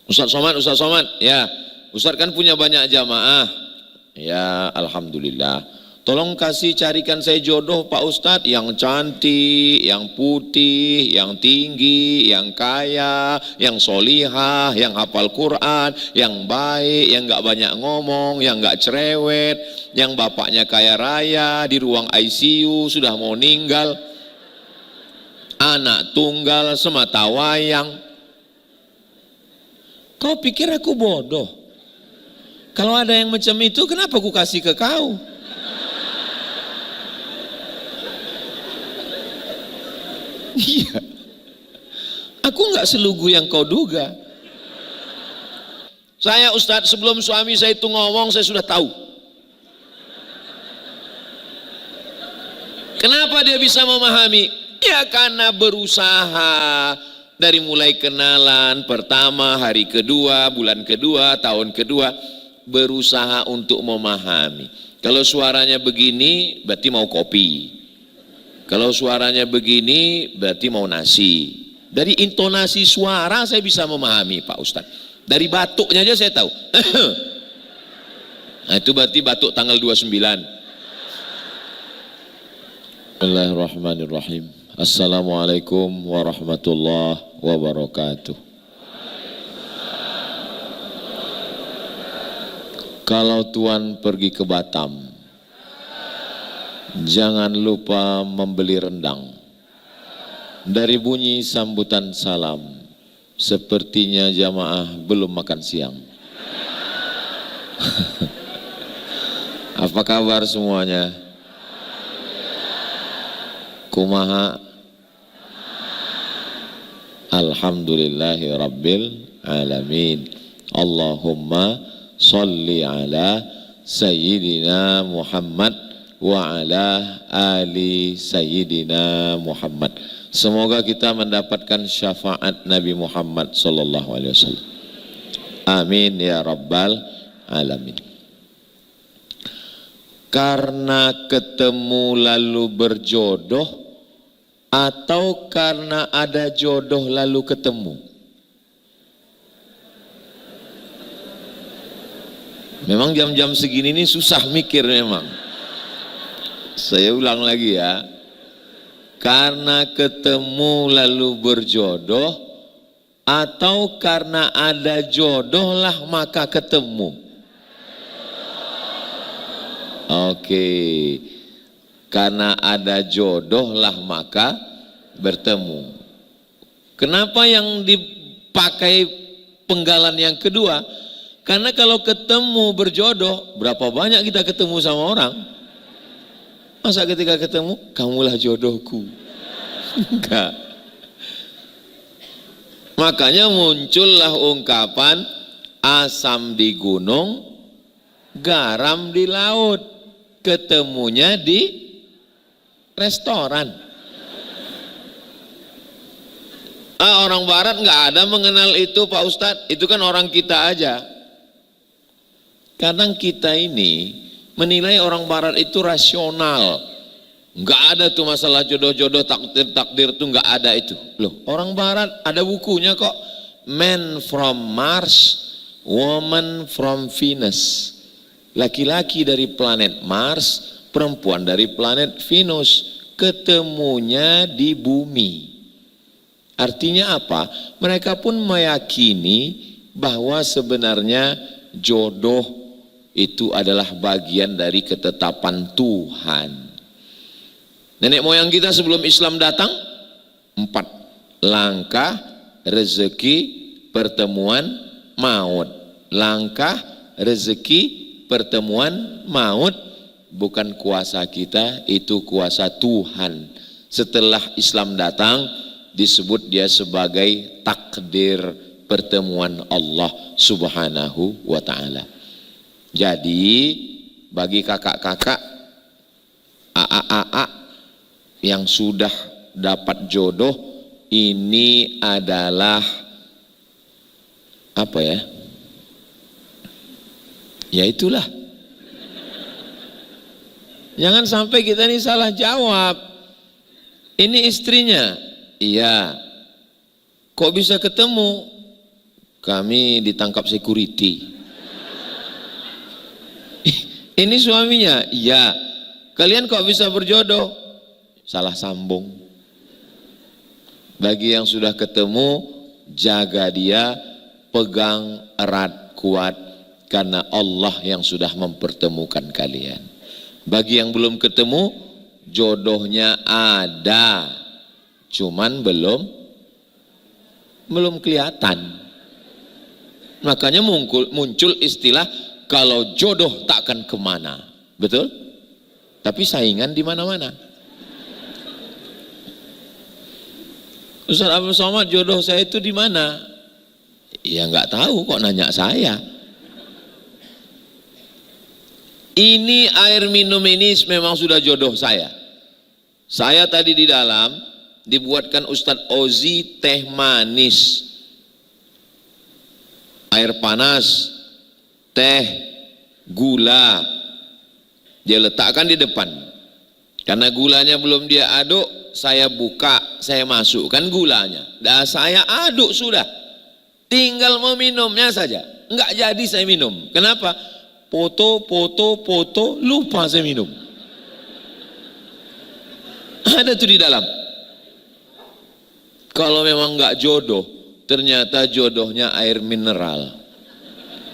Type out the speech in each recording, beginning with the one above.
Ustaz Somad, ya. Ustaz kan punya banyak jamaah. Ya, alhamdulillah. Tolong carikan saya jodoh Pak Ustadz yang cantik, yang putih, yang tinggi, yang kaya, yang solihah, yang hafal Quran, yang baik, yang gak banyak ngomong, yang gak cerewet, yang bapaknya kaya raya, di ruang ICU, sudah mau meninggal, anak tunggal, semata wayang. Kau pikir aku bodoh? Kalau ada yang macam itu, kenapa aku kasih ke kau? Iya, aku nggak selugu yang kau duga. Saya Ustadz, sebelum suami saya itu ngomong, saya sudah tahu. Kenapa dia bisa memahami? Ya karena berusaha. Dari mulai kenalan pertama, hari kedua, bulan kedua, tahun kedua, berusaha untuk memahami. Kalau suaranya begini, berarti mau kopi. Kalau suaranya begini, berarti mau nasi. Dari intonasi suara saya bisa memahami Pak Ustadz. Dari batuknya aja saya tahu. Nah, itu berarti batuk tanggal 29. Bismillahirrahmanirrahim. Assalamualaikum warahmatullahi wabarakatuh. Kalau Tuan pergi ke Batam, jangan lupa membeli rendang. Dari bunyi sambutan salam, sepertinya jamaah belum makan siang. Apa kabar semuanya? Kumaha? Alhamdulillahi rabbil alamin. Allahumma salli ala sayyidina Muhammad wa ala ali sayyidina Muhammad. Semoga kita mendapatkan syafaat Nabi Muhammad sallallahu alaihi wasallam. Amin ya rabbal alamin. Karena ketemu lalu berjodoh atau karena ada jodoh lalu ketemu? Memang jam-jam segini ini susah mikir memang. Saya ulang lagi ya. Karena ketemu lalu berjodoh atau karena ada jodoh lah maka ketemu? Oke. Karena ada jodoh lah maka bertemu. Kenapa yang dipakai penggalan yang kedua? Karena kalau ketemu berjodoh, berapa banyak kita ketemu sama orang? Masa ketika ketemu, kamulah jodohku? Enggak. Makanya muncullah ungkapan asam di gunung, garam di laut. Ketemunya di restoran. Orang barat nggak ada mengenal itu Pak Ustadz, itu kan orang kita aja. Kadang kita ini menilai orang barat itu rasional. Nggak ada tuh masalah jodoh-jodoh, takdir-takdir tuh nggak ada itu. Loh, orang barat ada bukunya kok. Man from Mars, woman from Venus. Laki-laki dari planet Mars, perempuan dari planet Venus, ketemunya di bumi. Artinya apa? Mereka pun meyakini bahwa sebenarnya jodoh itu adalah bagian dari ketetapan Tuhan. Nenek moyang kita sebelum Islam datang, 4 langkah, rezeki, pertemuan, maut. Langkah, rezeki, pertemuan, maut. Bukan kuasa kita, itu kuasa Tuhan. Setelah Islam datang, disebut dia sebagai takdir pertemuan Allah subhanahu wa ta'ala. Jadi bagi kakak-kakak AA yang sudah dapat jodoh, ini adalah apa ya? Ya itulah. Jangan sampai kita ini salah jawab. Ini istrinya. Iya. Kok bisa ketemu? Kami ditangkap security. Ini suaminya, iya. Kalian kok bisa berjodoh? Salah sambung. Bagi yang sudah ketemu, jaga dia, pegang erat kuat, karena Allah yang sudah mempertemukan kalian. Bagi yang belum ketemu, jodohnya ada, cuman belum kelihatan. Makanya muncul istilah kalau jodoh takkan kemana, betul? Tapi saingan di mana-mana. Ustaz Abdul Somad, jodoh saya itu di mana? Ya nggak tahu, kok nanya saya. Ini air minum ini memang sudah jodoh saya. Saya tadi di dalam dibuatkan Ustadz Ozi teh manis, air panas, teh, gula, dia letakkan di depan. Karena gulanya belum dia aduk, saya buka, saya masukkan gulanya. Dan saya aduk sudah. Tinggal meminumnya saja. Enggak jadi saya minum. Kenapa? Foto, lupa saya minum. Ada tuh di dalam. Kalau memang enggak jodoh, ternyata jodohnya air mineral.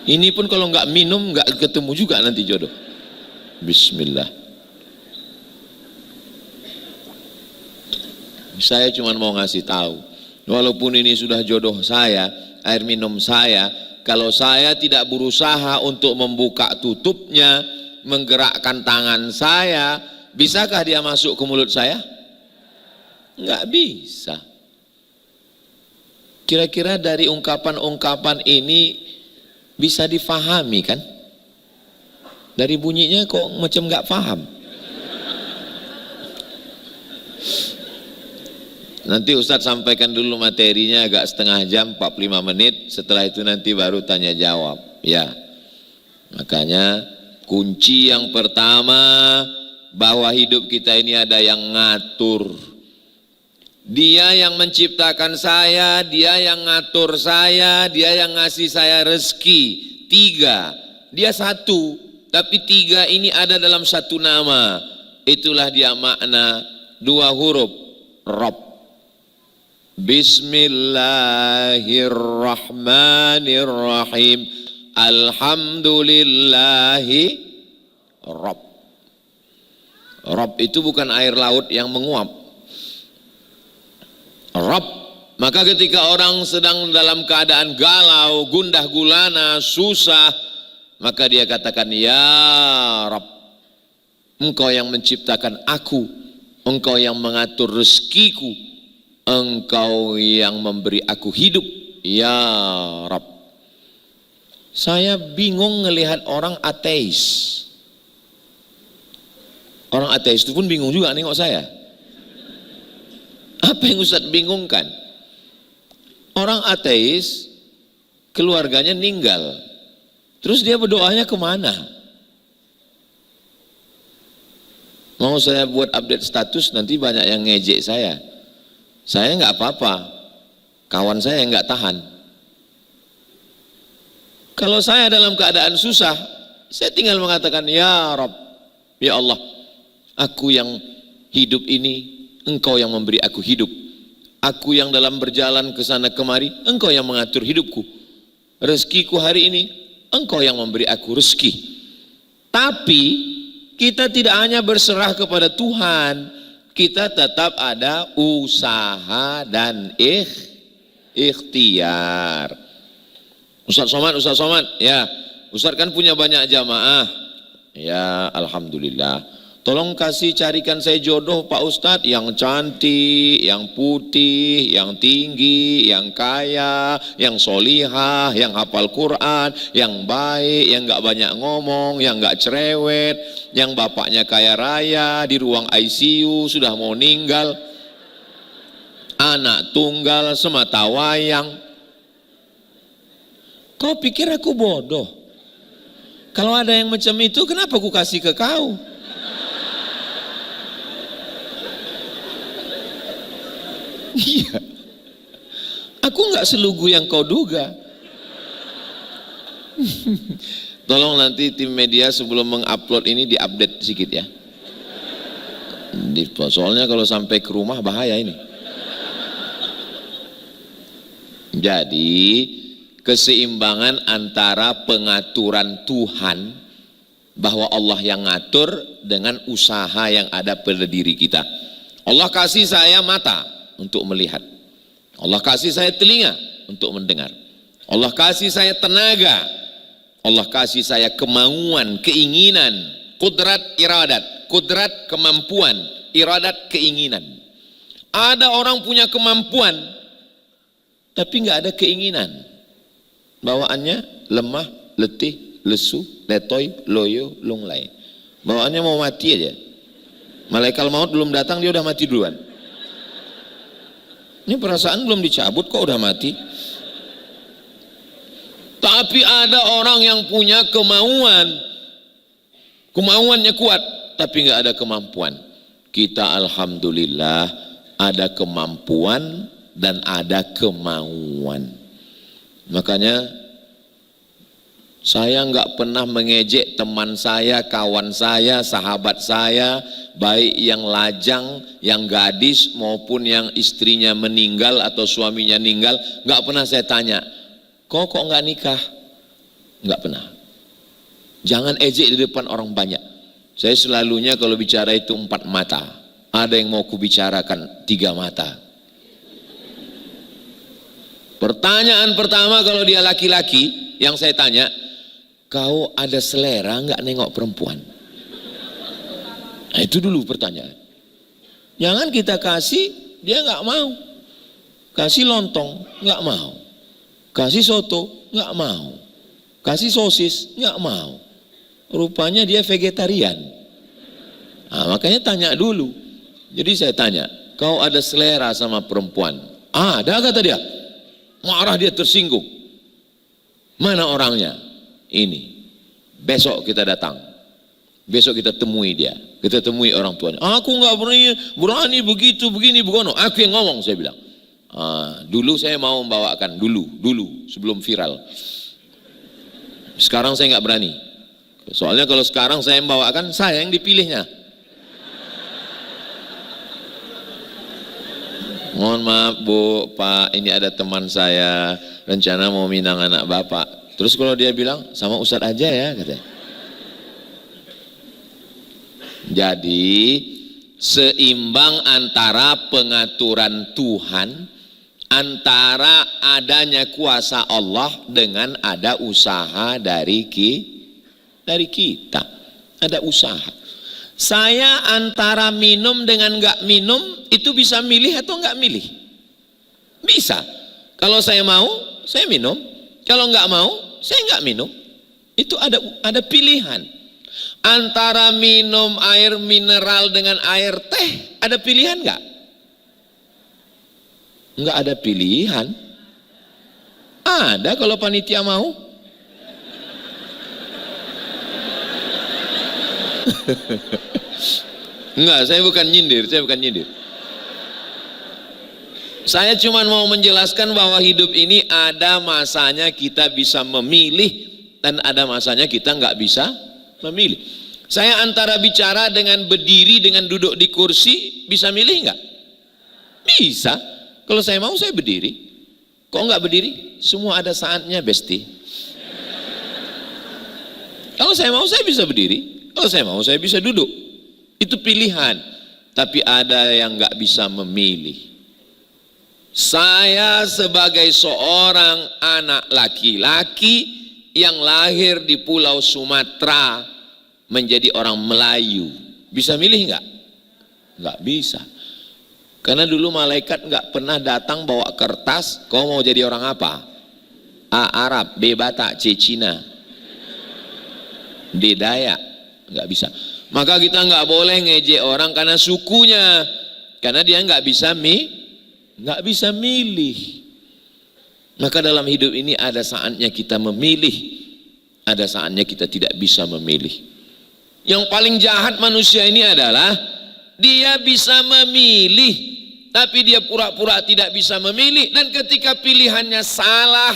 Ini pun kalau enggak minum, enggak ketemu juga nanti jodoh. Bismillah. Saya cuma mau ngasih tahu, walaupun ini sudah jodoh saya, air minum saya, kalau saya tidak berusaha untuk membuka tutupnya, menggerakkan tangan saya, bisakah dia masuk ke mulut saya? Enggak bisa. Kira-kira dari ungkapan-ungkapan ini bisa difahami kan? Dari bunyinya kok macam enggak paham. Nanti Ustadz sampaikan dulu materinya agak setengah jam, 45 menit. Setelah itu nanti baru tanya jawab. Ya, makanya kunci yang pertama, bahwa hidup kita ini ada yang ngatur. Dia yang menciptakan saya, dia yang ngatur saya, dia yang ngasih saya rezeki. 3, dia 1, tapi 3 ini ada dalam satu nama. Itulah dia makna 2 huruf, Rabb. Bismillahirrahmanirrahim. Alhamdulillahi Rabb. Rabb itu bukan air laut yang menguap. Rabb. Maka ketika orang sedang dalam keadaan galau, gundah gulana, susah, maka dia katakan, ya Rabb, Engkau yang menciptakan aku, Engkau yang mengatur rezekiku, Engkau yang memberi aku hidup, ya Rabb. Saya bingung ngelihat orang ateis. Orang ateis itu pun bingung juga nengok saya. Apa yang Ustadz bingungkan? Orang ateis, keluarganya meninggal, terus dia berdoanya kemana? Mau saya buat update status, nanti banyak yang ngejek saya. Saya nggak apa-apa, kawan saya nggak tahan. Kalau saya dalam keadaan susah, saya tinggal mengatakan, ya Rabb, ya Allah, aku yang hidup ini, Engkau yang memberi aku hidup. Aku yang dalam berjalan ke sana kemari, Engkau yang mengatur hidupku. Rezekiku hari ini, Engkau yang memberi aku rezeki. Tapi kita tidak hanya berserah kepada Tuhan, kita tetap ada usaha dan ikhtiar. Ustaz Somad, ya, Ustaz kan punya banyak jamaah. Ya, alhamdulillah. Tolong carikan saya jodoh Pak Ustadz, yang cantik, yang putih, yang tinggi, yang kaya, yang solihah, yang hafal Quran, yang baik, yang gak banyak ngomong, yang gak cerewet, yang bapaknya kaya raya, di ruang ICU, sudah mau meninggal, anak tunggal, semata wayang. Kau pikir aku bodoh? Kalau ada yang macam itu, kenapa aku kasih ke kau? Iya, aku nggak selugu yang kau duga. Tolong nanti tim media sebelum mengupload ini diupdate sedikit ya. Soalnya kalau sampai ke rumah bahaya ini. Jadi keseimbangan antara pengaturan Tuhan bahwa Allah yang ngatur dengan usaha yang ada pada diri kita. Allah kasih saya mata untuk melihat. Allah kasih saya telinga untuk mendengar. Allah kasih saya tenaga. Allah kasih saya kemauan, keinginan, kudrat, iradat. Kudrat, kemampuan, iradat, keinginan. Ada orang punya kemampuan, tapi nggak ada keinginan. Bawaannya lemah, letih, lesu, letoy, loyo, lunglai. Bawaannya mau mati aja. Malaikat maut belum datang dia udah mati duluan. Ini perasaan belum dicabut kok udah mati. Tapi ada orang yang punya kemauan, kemauannya kuat, tapi nggak ada kemampuan. Kita alhamdulillah ada kemampuan dan ada kemauan. Makanya saya nggak pernah mengejek teman saya, kawan saya, sahabat saya, baik yang lajang, yang gadis maupun yang istrinya meninggal atau suaminya meninggal. Nggak pernah saya tanya, kok nggak nikah? Nggak pernah. Jangan ejek di depan orang banyak. Saya selalunya kalau bicara itu 4 mata. Ada yang mau kubicarakan 3 mata. Pertanyaan pertama kalau dia laki-laki, yang saya tanya, kau ada selera nggak nengok perempuan? Nah, itu dulu pertanyaan. Jangan kita kasih, dia nggak mau. Kasih lontong, nggak mau. Kasih soto, nggak mau. Kasih sosis, nggak mau. Rupanya dia vegetarian. Nah, makanya tanya dulu. Jadi saya tanya, kau ada selera sama perempuan? Ada kata dia. Marah dia, tersinggung. Mana orangnya? Ini. Besok kita datang. Besok kita temui dia. Kita temui orang tuanya. Aku nggak berani begitu, begini, begono. Aku yang ngomong, saya bilang. Dulu saya mau membawakan, dulu sebelum viral. Sekarang saya nggak berani. Soalnya kalau sekarang saya membawakan, saya yang dipilihnya. Mohon maaf Bu, Pak, ini ada teman saya rencana mau minang anak Bapak. Terus kalau dia bilang sama Ustadz aja ya katanya. Jadi seimbang antara pengaturan Tuhan, antara adanya kuasa Allah dengan ada usaha dari kita. Ada usaha. Saya antara minum dengan nggak minum itu bisa milih atau nggak milih? Bisa. Kalau saya mau, saya minum. Kalau nggak mau, saya nggak minum. Itu ada pilihan. Antara minum air mineral dengan air teh, ada pilihan nggak? Nggak ada pilihan. Ada kalau panitia mau. Enggak, saya bukan nyindir. Saya cuma mau menjelaskan bahwa hidup ini ada masanya kita bisa memilih dan ada masanya kita nggak bisa memilih. Saya antara bicara dengan berdiri dengan duduk di kursi, bisa milih nggak? Bisa. Kalau saya mau saya berdiri. Kok nggak berdiri? Semua ada saatnya, Besti. Kalau saya mau saya bisa berdiri. Kalau saya mau saya bisa duduk. Itu pilihan. Tapi ada yang nggak bisa memilih. Saya sebagai seorang anak laki-laki yang lahir di Pulau Sumatera menjadi orang Melayu, bisa milih nggak? Nggak bisa. Karena dulu malaikat nggak pernah datang bawa kertas, kau mau jadi orang apa? A. Arab, B. Batak, C. Cina, D. Dayak, nggak bisa. Maka kita nggak boleh ngejek orang karena sukunya, karena dia nggak bisa milih. Maka dalam hidup ini ada saatnya kita memilih, ada saatnya kita tidak bisa memilih. Yang paling jahat manusia ini adalah dia bisa memilih, tapi dia pura-pura tidak bisa memilih, dan ketika pilihannya salah,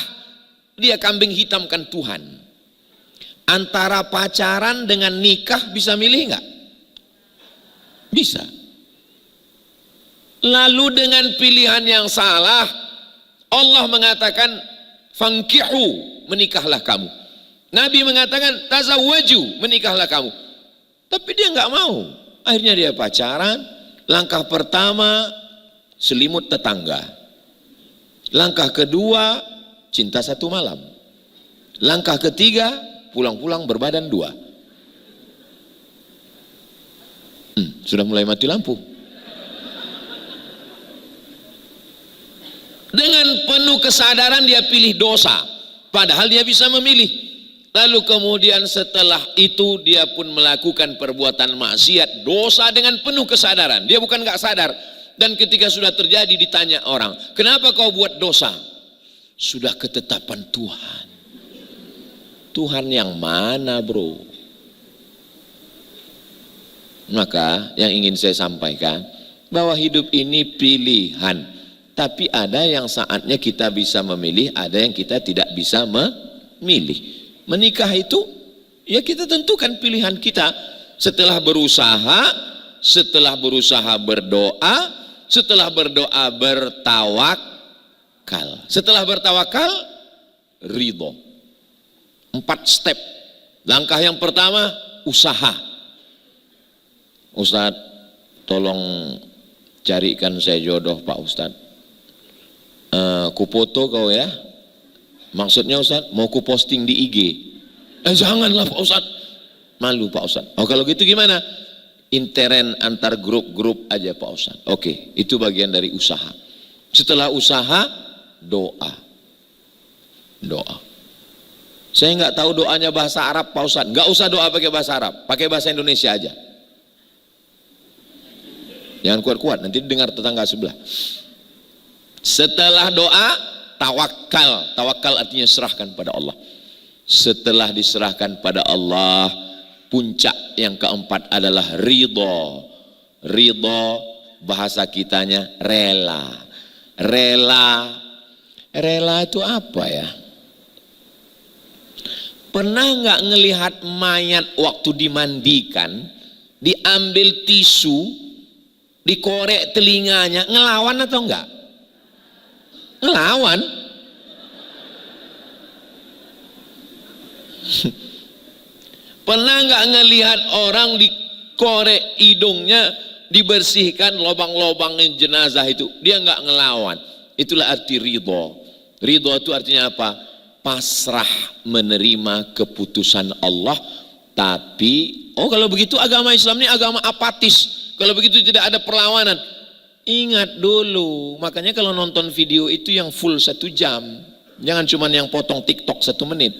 dia kambing hitamkan Tuhan. Antara pacaran dengan nikah bisa milih nggak? Bisa. Lalu dengan pilihan yang salah, Allah mengatakan fankihu, menikahlah kamu. Nabi mengatakan tazawwaju, menikahlah kamu. Tapi dia nggak mau. Akhirnya dia pacaran. Langkah pertama selimut tetangga. Langkah kedua cinta satu malam. Langkah ketiga pulang-pulang berbadan dua. Sudah mulai mati lampu. Dengan penuh kesadaran dia pilih dosa, padahal dia bisa memilih. Lalu kemudian setelah itu dia pun melakukan perbuatan maksiat, dosa dengan penuh kesadaran. Dia bukan nggak sadar. Dan ketika sudah terjadi ditanya orang, kenapa kau buat dosa? Sudah ketetapan Tuhan. Tuhan yang mana, bro? Maka yang ingin saya sampaikan, bahwa hidup ini pilihan. Tapi ada yang saatnya kita bisa memilih, ada yang kita tidak bisa memilih. Menikah itu, ya kita tentukan pilihan kita. Setelah berusaha berdoa, setelah berdoa bertawakal. Setelah bertawakal, ridho. 4 step. Langkah yang pertama, usaha. Ustadz, tolong carikan saya jodoh Pak Ustadz. Kufoto kau ya. Maksudnya Ustadz, mau ku posting di IG. Janganlah Pak Ustadz. Malu Pak Ustadz. Oh kalau gitu gimana? Intern antar grup-grup aja Pak Ustadz. Oke, itu bagian dari usaha. Setelah usaha, doa. Saya nggak tahu doanya bahasa Arab Pak Ustadz. Nggak usah doa pakai bahasa Arab, pakai bahasa Indonesia aja. Jangan kuat-kuat, nanti dengar tetangga sebelah. Setelah doa, tawakal. Tawakal artinya serahkan pada Allah. Setelah diserahkan pada Allah, puncak yang keempat adalah ridho. Ridho bahasa kitanya rela. Rela itu apa ya? Pernah nggak ngelihat mayat waktu dimandikan, diambil tisu, dikorek telinganya, ngelawan atau enggak? Ngelawan. Pernah nggak ngelihat orang dikorek hidungnya, dibersihkan lubang-lubangin jenazah itu, dia nggak ngelawan. Itulah arti ridho. Ridho itu artinya apa? Pasrah menerima keputusan Allah. Tapi kalau begitu agama Islam ini agama apatis. Kalau begitu tidak ada perlawanan. Ingat dulu, makanya kalau nonton video itu yang full 1 jam, jangan cuma yang potong TikTok 1 menit.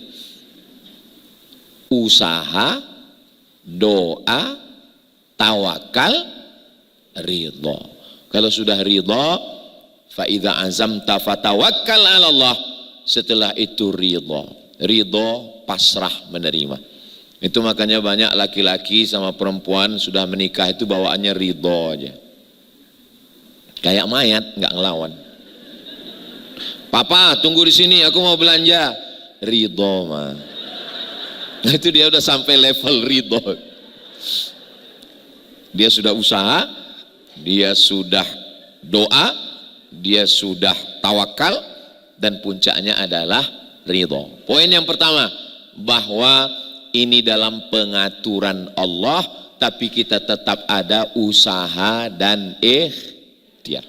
Usaha, doa, tawakal, ridho. Kalau sudah ridho, fa idza azamta fatawakkal 'ala Allah. Setelah itu ridho pasrah menerima. Itu makanya banyak laki-laki sama perempuan sudah menikah itu bawaannya ridho aja. Kayak mayat, nggak ngelawan. Papa, tunggu di sini, aku mau belanja. Ridho mah. Nah, itu dia udah sampai level ridho. Dia sudah usaha, dia sudah doa, dia sudah tawakal, dan puncaknya adalah ridho. Poin yang pertama, bahwa ini dalam pengaturan Allah, tapi kita tetap ada usaha dan ikhtiar.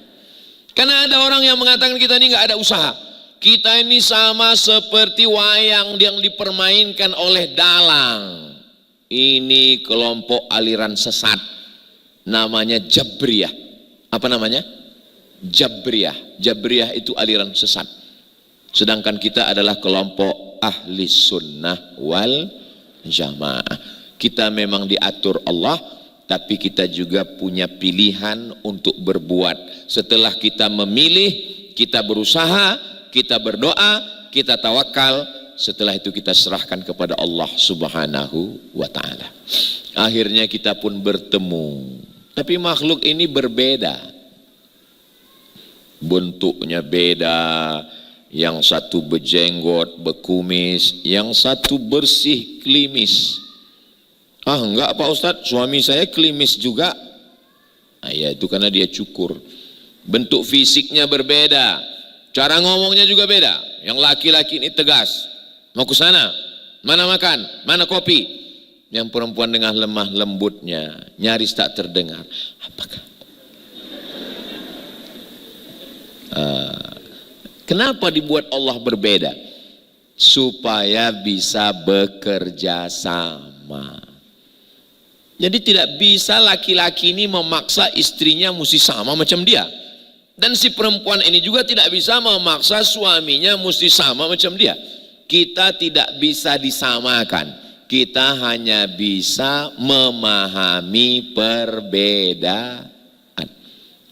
Karena ada orang yang mengatakan kita ini nggak ada usaha. Kita ini sama seperti wayang yang dipermainkan oleh dalang. Ini kelompok aliran sesat. Namanya Jabriyah. Apa namanya? Jabriyah. Jabriyah itu aliran sesat. Sedangkan kita adalah kelompok ahli sunnah wal jamaah. Kita memang diatur Allah, tapi kita juga punya pilihan untuk berbuat. Setelah kita memilih, kita berusaha, kita berdoa, kita tawakal. Setelah itu kita serahkan kepada Allah Subhanahu wa ta'ala. Akhirnya kita pun bertemu. Tapi makhluk ini berbeda. Bentuknya beda, yang satu berjenggot, berkumis, yang satu bersih, klimis. Ah enggak Pak Ustadz, suami saya klimis juga. Ah ya itu karena dia cukur. Bentuk fisiknya berbeda, cara ngomongnya juga beda. Yang laki-laki ini tegas, mau ke sana, mana makan, mana kopi. Yang perempuan dengan lemah lembutnya, nyaris tak terdengar. Apakah? Kenapa dibuat Allah berbeda? Supaya bisa bekerja sama. Jadi tidak bisa laki-laki ini memaksa istrinya mesti sama macam dia. Dan si perempuan ini juga tidak bisa memaksa suaminya mesti sama macam dia. Kita tidak bisa disamakan. Kita hanya bisa memahami perbedaan.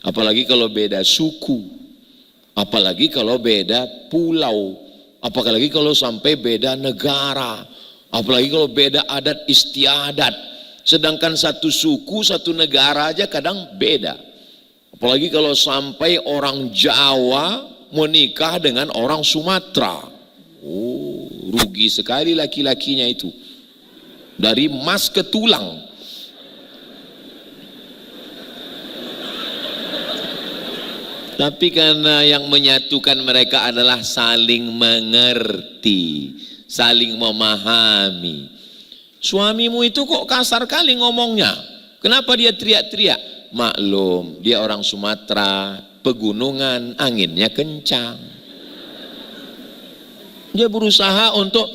Apalagi kalau beda suku. Apalagi kalau beda pulau, apalagi kalau sampai beda negara, apalagi kalau beda adat istiadat. Sedangkan satu suku, satu negara aja kadang beda. Apalagi kalau sampai orang Jawa menikah dengan orang Sumatera. Oh, rugi sekali laki-lakinya itu. Dari emas ke tulang. Tapi karena yang menyatukan mereka adalah saling mengerti, saling memahami. Suamimu itu kok kasar kali ngomongnya? Kenapa dia teriak-teriak? Maklum, dia orang Sumatera, pegunungan, anginnya kencang. Dia berusaha untuk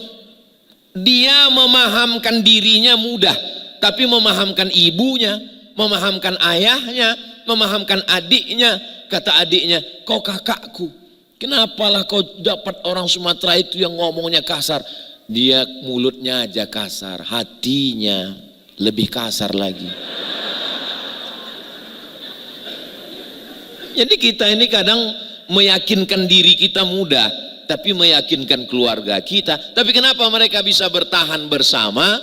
dia memahamkan dirinya mudah, tapi memahamkan ibunya, memahamkan ayahnya, memahamkan adiknya. Kata adiknya, kau kakakku, kenapalah kau dapat orang Sumatera itu yang ngomongnya kasar? Dia mulutnya aja kasar, hatinya lebih kasar lagi. Jadi kita ini kadang meyakinkan diri kita mudah, tapi meyakinkan keluarga kita. Tapi kenapa mereka bisa bertahan bersama?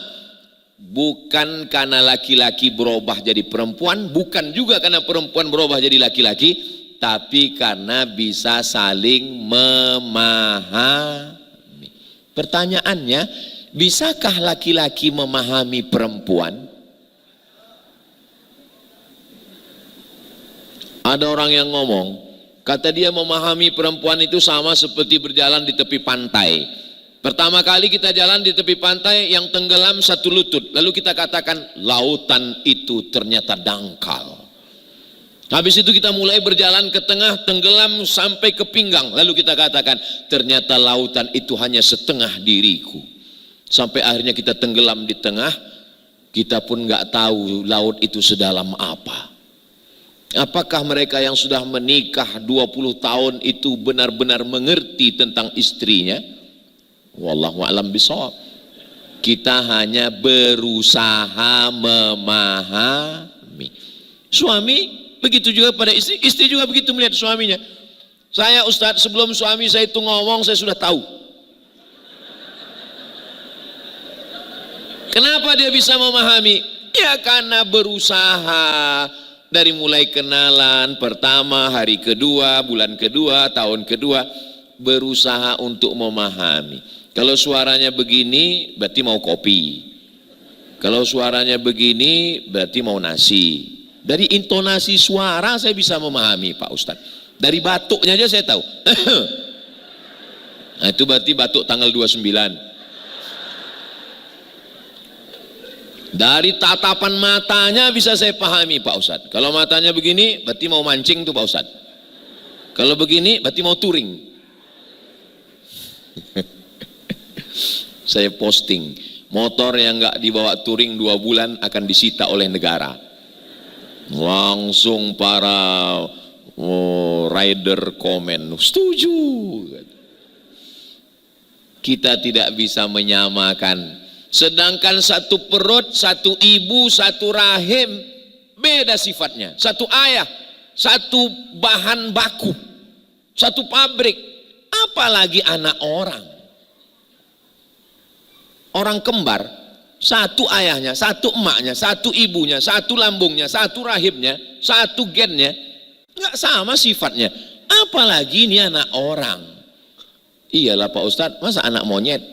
Bukan karena laki-laki berubah jadi perempuan, bukan juga karena perempuan berubah jadi laki-laki, tapi karena bisa saling memahami. Pertanyaannya, bisakah laki-laki memahami perempuan? Ada orang yang ngomong, kata dia memahami perempuan itu sama seperti berjalan di tepi pantai. Pertama kali kita jalan di tepi pantai yang tenggelam satu lutut, lalu kita katakan lautan itu ternyata dangkal. Habis itu kita mulai berjalan ke tengah, tenggelam sampai ke pinggang, lalu kita katakan ternyata lautan itu hanya setengah diriku. Sampai akhirnya kita tenggelam di tengah, kita pun nggak tahu laut itu sedalam apa. Apakah mereka yang sudah menikah 20 tahun itu benar-benar mengerti tentang istrinya? Wallahu a'lam bishawab. Kita hanya berusaha memahami. Suami begitu juga pada istri, istri juga begitu melihat suaminya. Saya Ustadz, sebelum suami saya itu ngomong saya sudah tahu. Kenapa dia bisa memahami? Ya karena berusaha. Dari mulai kenalan pertama, hari kedua, bulan kedua, tahun kedua, berusaha untuk memahami. Kalau suaranya begini berarti mau kopi. Kalau suaranya begini berarti mau nasi. Dari intonasi suara saya bisa memahami Pak Ustadz. Dari batuknya aja saya tahu. Nah, itu berarti batuk tanggal 29. Dari tatapan matanya bisa saya pahami Pak Ustadz. Kalau matanya begini berarti mau mancing tuh Pak Ustadz. Kalau begini berarti mau touring. Saya posting motor yang nggak dibawa touring 2 bulan akan disita oleh negara. Langsung para rider komen setuju. Kita tidak bisa menyamakan. Sedangkan satu perut, satu ibu, satu rahim beda sifatnya. Satu ayah, satu bahan baku, satu pabrik. Apalagi anak orang. Orang kembar, satu ayahnya, satu emaknya, satu ibunya, satu lambungnya, satu rahimnya, satu gennya, nggak sama sifatnya. Apalagi ini anak orang. Iyalah Pak Ustadz, masa anak monyet?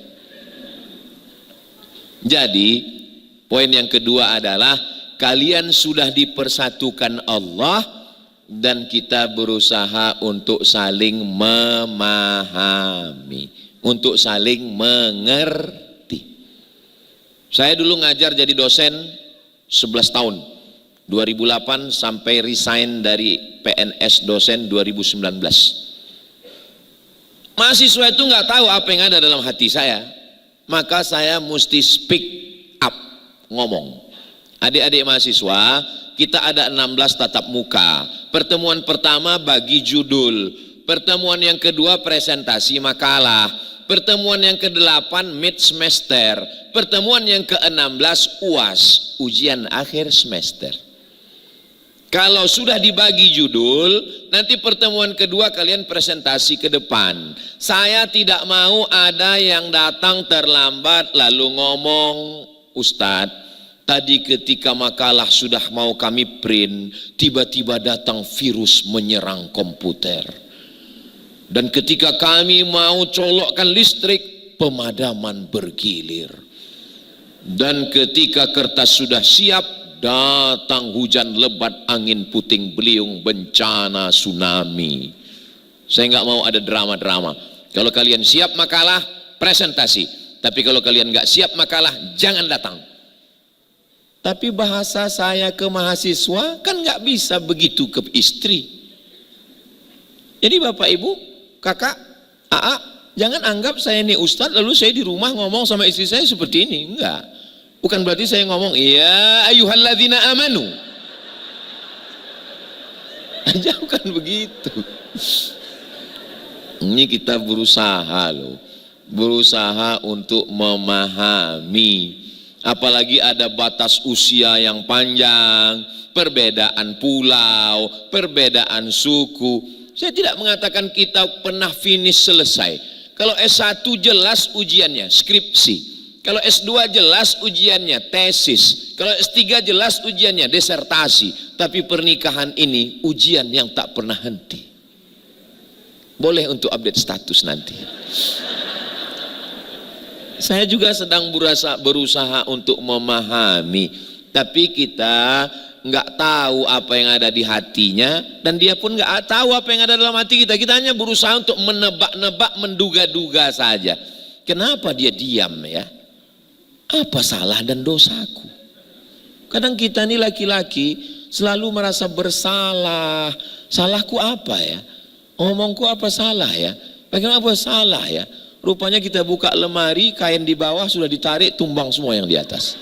Jadi poin yang kedua adalah kalian sudah dipersatukan Allah dan kita berusaha untuk saling memahami, untuk saling mengerti. Saya dulu ngajar jadi dosen 11 tahun, 2008 sampai resign dari PNS dosen 2019. Mahasiswa itu nggak tahu apa yang ada dalam hati saya, maka saya mesti speak up, ngomong. Adik-adik mahasiswa, kita ada 16 tatap muka. Pertemuan pertama bagi judul, pertemuan yang kedua presentasi makalah, pertemuan yang ke-8 mid semester, pertemuan yang ke-16 UAS, ujian akhir semester. Kalau sudah dibagi judul, nanti pertemuan kedua kalian presentasi ke depan. Saya tidak mau ada yang datang terlambat lalu ngomong, Ustadz, tadi ketika makalah sudah mau kami print, tiba-tiba datang virus menyerang komputer. Dan ketika kami mau colokkan listrik, pemadaman bergilir. Dan ketika kertas sudah siap, datang hujan lebat, angin puting beliung, bencana tsunami. Saya nggak mau ada drama-drama. Kalau kalian siap makalah, presentasi. Tapi kalau kalian nggak siap makalah, jangan datang. Tapi bahasa saya ke mahasiswa kan nggak bisa begitu ke istri. Jadi Bapak Ibu, Kakak, AA, jangan anggap saya ini Ustadz lalu saya di rumah ngomong sama istri saya seperti ini. Enggak. Bukan berarti saya ngomong, ya ayyuhalladzina amanu. Bukan begitu. Ini kita berusaha loh. Berusaha untuk memahami. Apalagi ada batas usia yang panjang, perbedaan pulau, perbedaan suku. Saya tidak mengatakan kita pernah finish selesai. Kalau S1 jelas ujiannya, skripsi. Kalau S2 jelas ujiannya, tesis. Kalau S3 jelas ujiannya, disertasi. Tapi pernikahan ini ujian yang tak pernah henti. Boleh untuk update status nanti. Saya juga sedang berusaha untuk memahami. Tapi kita nggak tahu apa yang ada di hatinya. Dan dia pun nggak tahu apa yang ada dalam hati kita. Kita hanya berusaha untuk menebak-nebak, menduga-duga saja. Kenapa dia diam ya? Apa salah dan dosaku? Kadang kita ini laki-laki selalu merasa bersalah. Salahku apa ya? Omongku apa salah ya? Bagaimana apa salah ya? Rupanya kita buka lemari, kain di bawah sudah ditarik, tumbang semua yang di atas.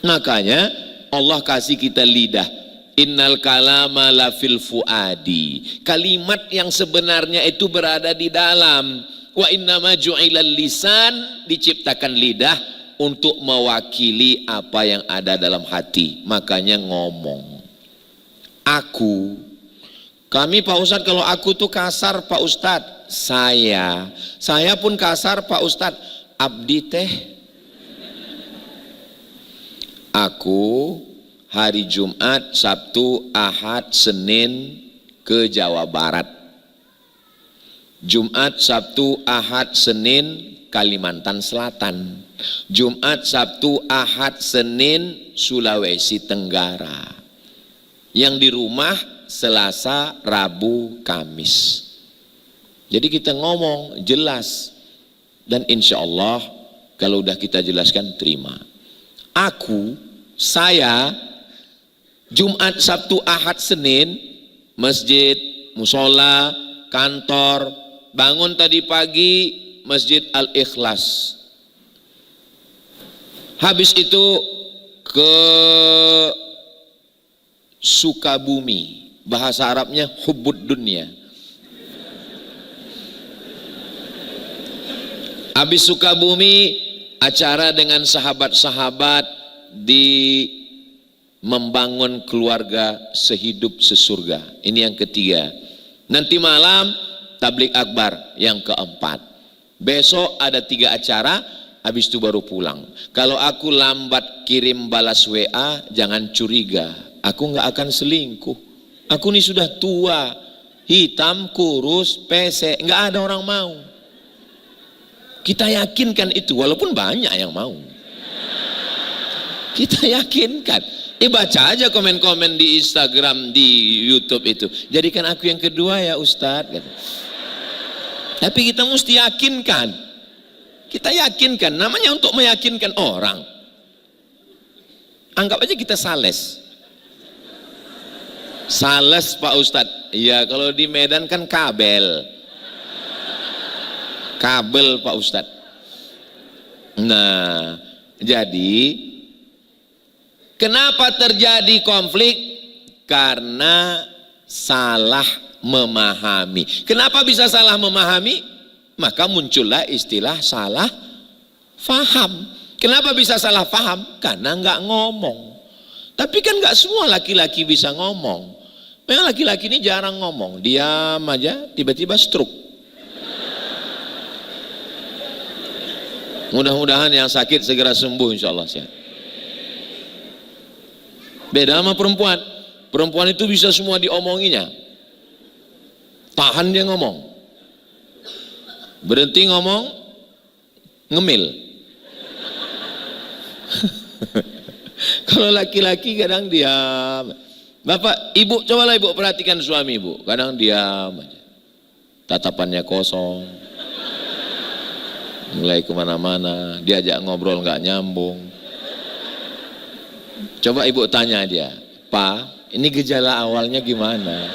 Makanya Allah kasih kita lidah. Innal kalama la fil fuadi. Kalimat yang sebenarnya itu berada di dalam. Wa innama ju'ilal lisan, diciptakan lidah untuk mewakili apa yang ada dalam hati. Makanya ngomong. Aku, kami Pak Ustadz, kalau aku tuh kasar Pak Ustadz. Saya pun kasar Pak Ustadz. Abdi teh. Aku hari Jumat, Sabtu, Ahad, Senin ke Jawa Barat. Jumat, Sabtu, Ahad, Senin Kalimantan Selatan. Jumat, Sabtu, Ahad, Senin Sulawesi Tenggara. Yang di rumah Selasa, Rabu, Kamis. Jadi kita ngomong jelas. Dan insya Allah kalau udah kita jelaskan terima. Aku, saya, Jumat, Sabtu, Ahad, Senin, masjid, musola, kantor, bangun tadi pagi Masjid Al-Ikhlas. Habis itu ke Sukabumi, bahasa Arabnya hubbud dunya. Habis Sukabumi acara dengan sahabat-sahabat di membangun keluarga sehidup sesurga. Ini yang ketiga. Nanti malam tablik akbar yang keempat. Besok ada 3 acara, habis itu baru pulang. Kalau aku lambat kirim balas WA, jangan curiga. Aku nggak akan selingkuh. Aku ini sudah tua. hitam, kurus, pesek, nggak ada orang mau. Kita yakinkan itu, walaupun banyak yang mau. Kita yakinkan. Baca aja komen-komen di Instagram, di YouTube itu. Jadikan aku yang kedua ya Ustadz. Tapi kita mesti yakinkan. Kita yakinkan, namanya untuk meyakinkan orang. Anggap aja kita sales. Sales Pak Ustadz. Ya kalau di Medan kan kabel. Kabel Pak Ustadz. Nah, jadi kenapa terjadi konflik? Karena salah memahami. Kenapa bisa salah memahami? Maka muncullah istilah salah faham. Kenapa bisa salah faham? Karena nggak ngomong. Tapi kan nggak semua laki-laki bisa ngomong. Memang laki-laki ini jarang ngomong, diam aja, tiba-tiba stroke. Mudah-mudahan yang sakit segera sembuh, insya Allah. Beda sama perempuan. Perempuan itu bisa semua diomonginya. Tahan dia ngomong. Berhenti ngomong, ngemil. Kalau laki-laki kadang diam. Bapak, ibu, cobalah ibu perhatikan suami ibu. Kadang diam aja. Tatapannya kosong. Mulai kemana-mana. Diajak ngobrol nggak nyambung. Coba ibu tanya dia, Pak, ini gejala awalnya gimana?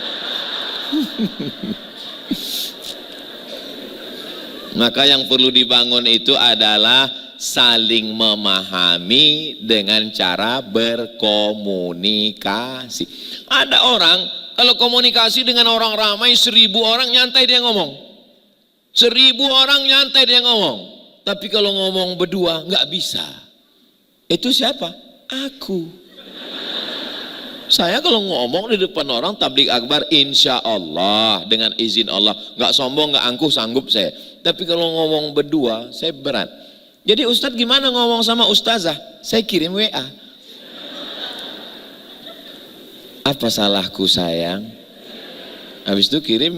Maka yang perlu dibangun itu adalah saling memahami dengan cara berkomunikasi. Ada orang kalau komunikasi dengan orang ramai, 1000 orang nyantai dia ngomong. 1000 orang nyantai dia ngomong. Tapi kalau ngomong berdua nggak bisa. Itu siapa? Aku. Saya kalau ngomong di depan orang tabligh akbar, insya Allah dengan izin Allah, nggak sombong, nggak angkuh, sanggup saya. Tapi kalau ngomong berdua, saya berat. Jadi Ustadz gimana ngomong sama Ustazah? Saya kirim WA. Apa salahku sayang? Habis itu kirim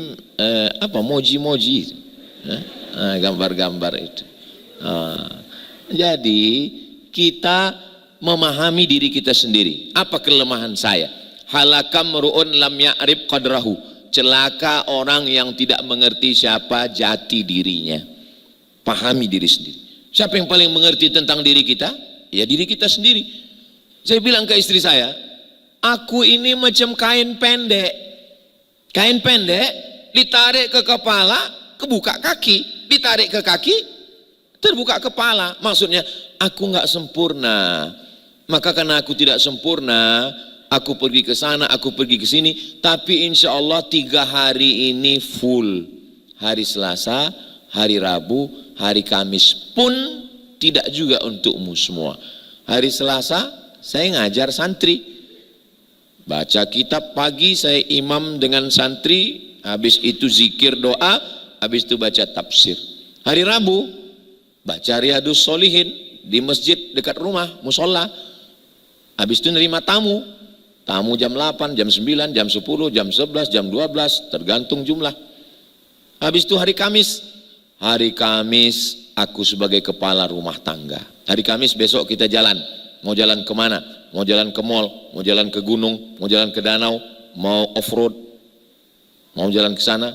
moji-moji, gambar-gambar itu. Jadi kita memahami diri kita sendiri. Apa kelemahan saya? Halakam ru'un lam ya'rib qadrahu. Celaka orang yang tidak mengerti siapa jati dirinya. Pahami diri sendiri. Siapa yang paling mengerti tentang diri kita? Ya diri kita sendiri. Saya bilang ke istri saya, aku ini macam kain pendek. Kain pendek ditarik ke kepala, kebuka kaki. Ditarik ke kaki, terbuka kepala. Maksudnya aku nggak sempurna. Maka karena aku tidak sempurna, aku pergi ke sana, aku pergi ke sini. Tapi insya Allah 3 hari ini full. Hari Selasa, hari Rabu, hari Kamis pun tidak juga untukmu semua. Hari Selasa saya ngajar santri. Baca kitab pagi, saya imam dengan santri. Habis itu zikir doa, habis itu baca tafsir. Hari Rabu baca Riyadus Sholihin di masjid dekat rumah, musola. Habis itu nerima tamu. Tamu jam 8, jam 9, jam 10, jam 11, jam 12, tergantung jumlah. Habis itu hari Kamis. Hari Kamis aku sebagai kepala rumah tangga. Hari Kamis besok kita jalan. Mau jalan kemana? Mau jalan ke mall, mau jalan ke gunung, mau jalan ke danau, mau off-road, mau jalan ke sana.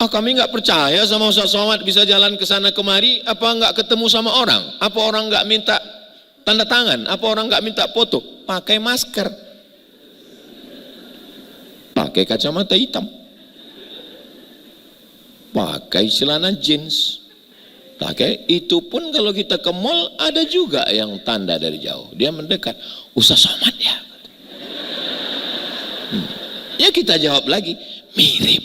Kami nggak percaya sama Ustaz Somad bisa jalan ke sana kemari. Apa nggak ketemu sama orang? Apa orang nggak minta tanda tangan? Apa orang nggak minta foto? Pakai masker, pakai kacamata hitam, pakai celana jeans, pakai itu pun kalau kita ke mall ada juga yang tanda dari jauh. Dia mendekat, Ustaz Somad ya. Ya kita jawab lagi, mirip.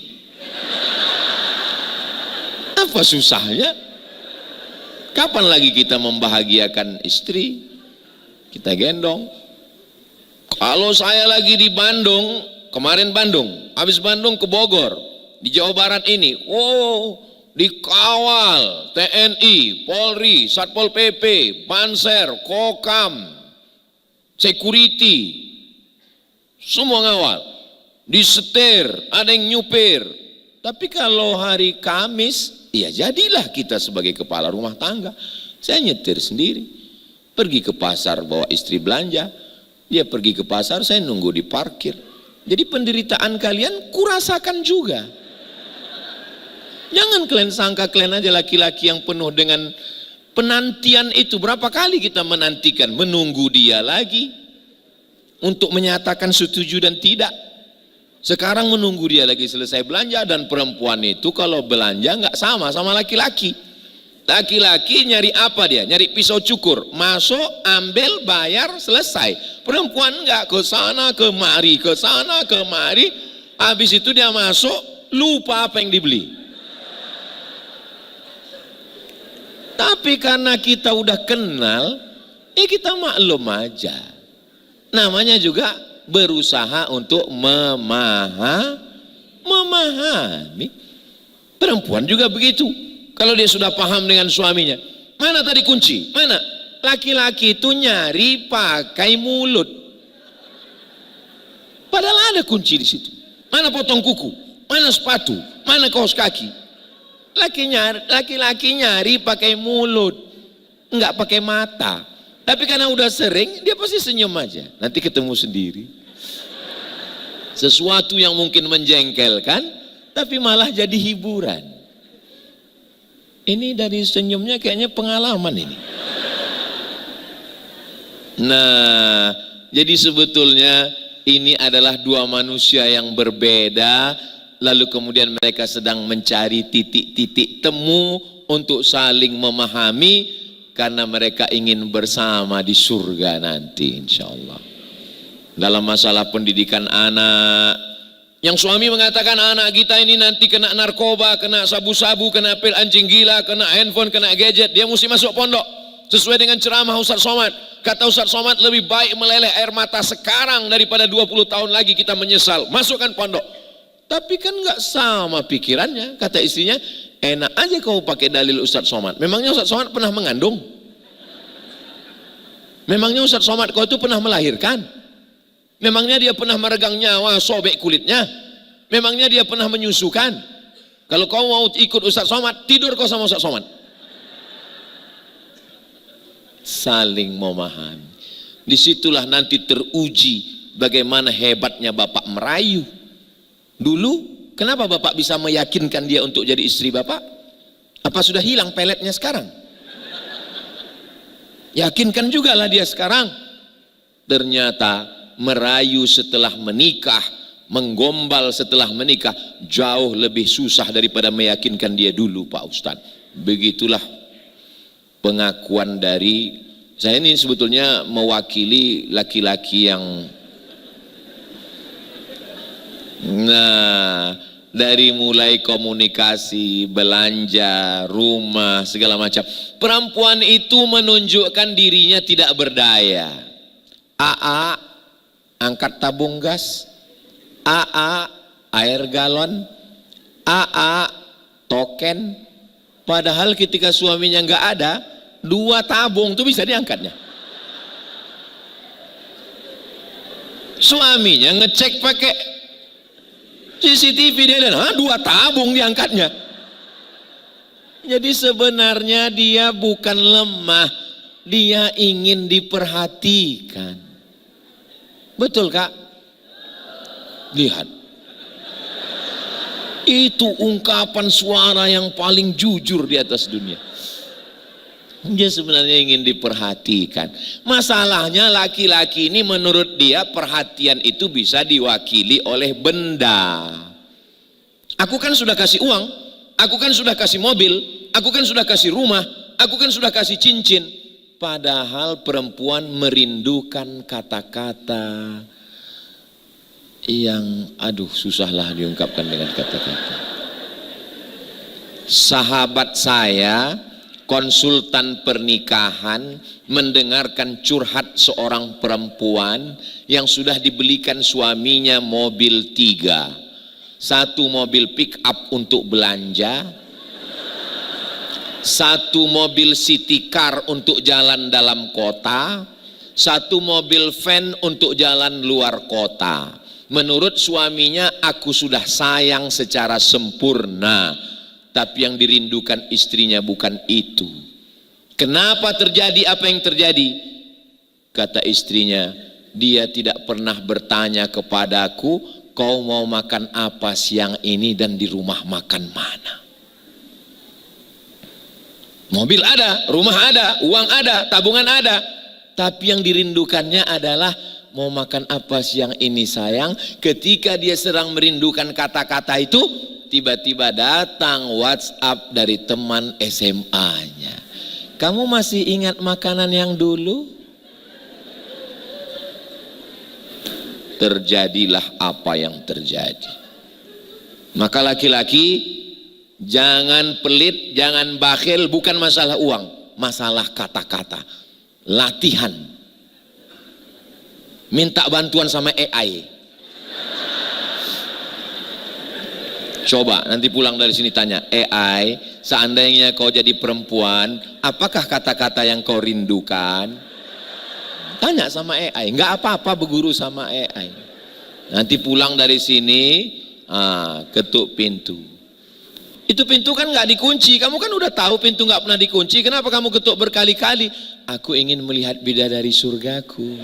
Apa susahnya? Kapan lagi kita membahagiakan istri? Kita gendong. Kalau saya lagi di Bandung, kemarin Bandung, habis Bandung ke Bogor, di Jawa Barat ini, dikawal TNI, Polri, Satpol PP, Panser, Kokam, security, semua ngawal. disetir, ada yang nyupir. Tapi kalau hari Kamis, ya jadilah kita sebagai kepala rumah tangga. Saya nyetir sendiri, pergi ke pasar bawa istri belanja, dia pergi ke pasar, saya nunggu di parkir. Jadi penderitaan kalian kurasakan juga. Jangan kalian sangka kalian aja laki-laki yang penuh dengan penantian itu. Berapa kali kita menantikan, menunggu dia lagi untuk menyatakan setuju dan tidak. Sekarang menunggu dia lagi selesai belanja. Dan perempuan itu kalau belanja nggak sama laki-laki. Laki-laki nyari apa dia? Nyari pisau cukur, masuk, ambil, bayar, selesai. Perempuan nggak, ke sana kemari, ke sana kemari. Habis itu dia masuk, lupa apa yang dibeli. Tapi karena kita udah kenal, kita maklum aja. Namanya juga berusaha untuk memahami. Perempuan juga begitu. Kalau dia sudah paham dengan suaminya, mana tadi kunci? Mana? Laki-laki itu nyari pakai mulut. Padahal ada kunci di situ. Mana potong kuku? Mana sepatu? Mana kaos kaki? Laki-laki nyari pakai mulut, enggak pakai mata. Tapi karena udah sering, dia pasti senyum aja. Nanti ketemu sendiri. Sesuatu yang mungkin menjengkelkan, tapi malah jadi hiburan. Ini dari senyumnya kayaknya pengalaman ini. Nah, jadi sebetulnya ini adalah dua manusia yang berbeda, lalu kemudian mereka sedang mencari titik-titik temu untuk saling memahami, karena mereka ingin bersama di surga nanti insya Allah. Dalam masalah pendidikan anak, yang suami mengatakan anak kita ini nanti kena narkoba, kena sabu-sabu, kena pil anjing gila, kena handphone, kena gadget, dia mesti masuk pondok sesuai dengan ceramah Ustaz Somad. Kata Ustaz Somad, lebih baik meleleh air mata sekarang daripada 20 tahun lagi kita menyesal. Masukkan pondok. Tapi kan nggak sama pikirannya. Kata istrinya, enak aja kau pakai dalil Ustaz Somad. Memangnya Ustaz Somad pernah mengandung? Memangnya Ustaz Somad kau itu pernah melahirkan? Memangnya dia pernah meregang nyawa, sobek kulitnya? Memangnya dia pernah menyusukan? Kalau kau mau ikut Ustaz Somad, tidur kau sama Ustaz Somad. Saling memahami. Disitulah nanti teruji bagaimana hebatnya bapak merayu. Dulu, kenapa bapak bisa meyakinkan dia untuk jadi istri bapak? Apa sudah hilang peletnya sekarang? Yakinkan juga lah dia sekarang. Ternyata merayu setelah menikah, menggombal setelah menikah jauh lebih susah daripada meyakinkan dia dulu, Pak Ustadz. Begitulah pengakuan dari saya. Ini sebetulnya mewakili laki-laki yang dari mulai komunikasi, belanja, rumah, segala macam. Perempuan itu menunjukkan dirinya tidak berdaya. AA angkat tabung gas, AA air galon, AA token. Padahal ketika suaminya nggak ada, 2 tabung itu bisa diangkatnya. Suaminya ngecek pakai CCTV, dia lihat, 2 tabung diangkatnya. Jadi sebenarnya dia bukan lemah, dia ingin diperhatikan. Betul Kak? Lihat. Itu ungkapan suara yang paling jujur di atas dunia. Dia sebenarnya ingin diperhatikan. Masalahnya laki-laki ini menurut dia perhatian itu bisa diwakili oleh benda. Aku kan sudah kasih uang, aku kan sudah kasih mobil, aku kan sudah kasih rumah, aku kan sudah kasih cincin. Padahal perempuan merindukan kata-kata yang susahlah diungkapkan dengan kata-kata. Sahabat saya, konsultan pernikahan, mendengarkan curhat seorang perempuan yang sudah dibelikan suaminya mobil 3. 1 mobil pick up untuk belanja, 1 mobil city car untuk jalan dalam kota, 1 mobil van untuk jalan luar kota. Menurut suaminya, aku sudah sayang secara sempurna, tapi yang dirindukan istrinya bukan itu. Kenapa terjadi apa yang terjadi? Kata istrinya, dia tidak pernah bertanya kepadaku, kau mau makan apa siang ini dan di rumah makan mana. Mobil ada, rumah ada, uang ada, tabungan ada, tapi yang dirindukannya adalah mau makan apa siang ini sayang. Ketika dia sedang merindukan kata-kata itu, tiba-tiba datang WhatsApp dari teman SMA-nya. Kamu masih ingat makanan yang dulu? Terjadilah apa yang terjadi. Maka laki-laki jangan pelit, jangan bakhil, bukan masalah uang, masalah kata-kata. Latihan. Minta bantuan sama AI. Coba nanti pulang dari sini tanya, AI, seandainya kau jadi perempuan, apakah kata-kata yang kau rindukan? Tanya sama AI, nggak apa-apa berguru sama AI. Nanti pulang dari sini, ketuk pintu. Itu pintu kan nggak dikunci, kamu kan udah tahu pintu nggak pernah dikunci, kenapa kamu ketuk berkali-kali? Aku ingin melihat bidadari surgaku.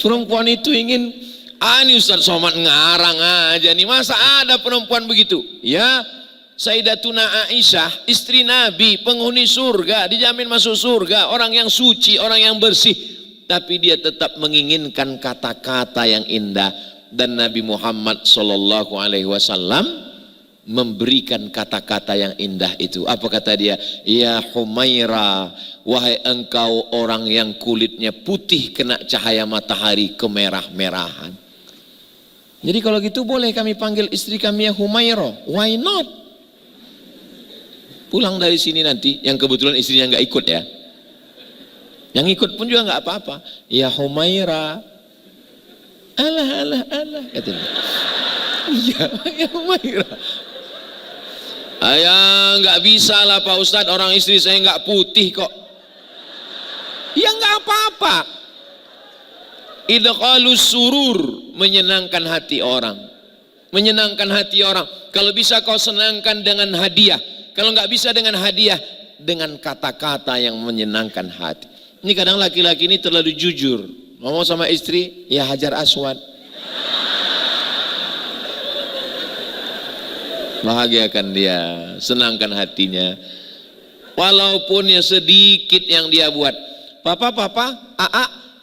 Perempuan itu ingin, ini Ustaz Somad ngarang aja nih, masa ada perempuan begitu? Ya, Sayyidatuna Aisyah, istri Nabi, penghuni surga, dijamin masuk surga, orang yang suci, orang yang bersih, tapi dia tetap menginginkan kata-kata yang indah. Dan Nabi Muhammad SAW memberikan kata-kata yang indah itu. Apa kata dia? Ya Humaira, wahai engkau orang yang kulitnya putih kena cahaya matahari kemerah-merahan. Jadi kalau gitu boleh kami panggil istri kami ya Humaira. Why not? Pulang dari sini nanti, yang kebetulan istrinya nggak ikut ya, yang ikut pun juga nggak apa-apa. Ya Humaira, alah katanya. Iya, ya Humaira. Ayah nggak bisa lah Pak Ustadz, orang istri saya nggak putih kok. Ya nggak apa-apa. Idqalus surur, menyenangkan hati orang. Menyenangkan hati orang. Kalau bisa kau senangkan dengan hadiah. Kalau nggak bisa dengan hadiah, dengan kata-kata yang menyenangkan hati. Ini kadang laki-laki ini terlalu jujur. Ngomong sama istri, ya Hajar Aswad. Bahagiakan dia, senangkan hatinya. Walaupun ya sedikit yang dia buat. Papa,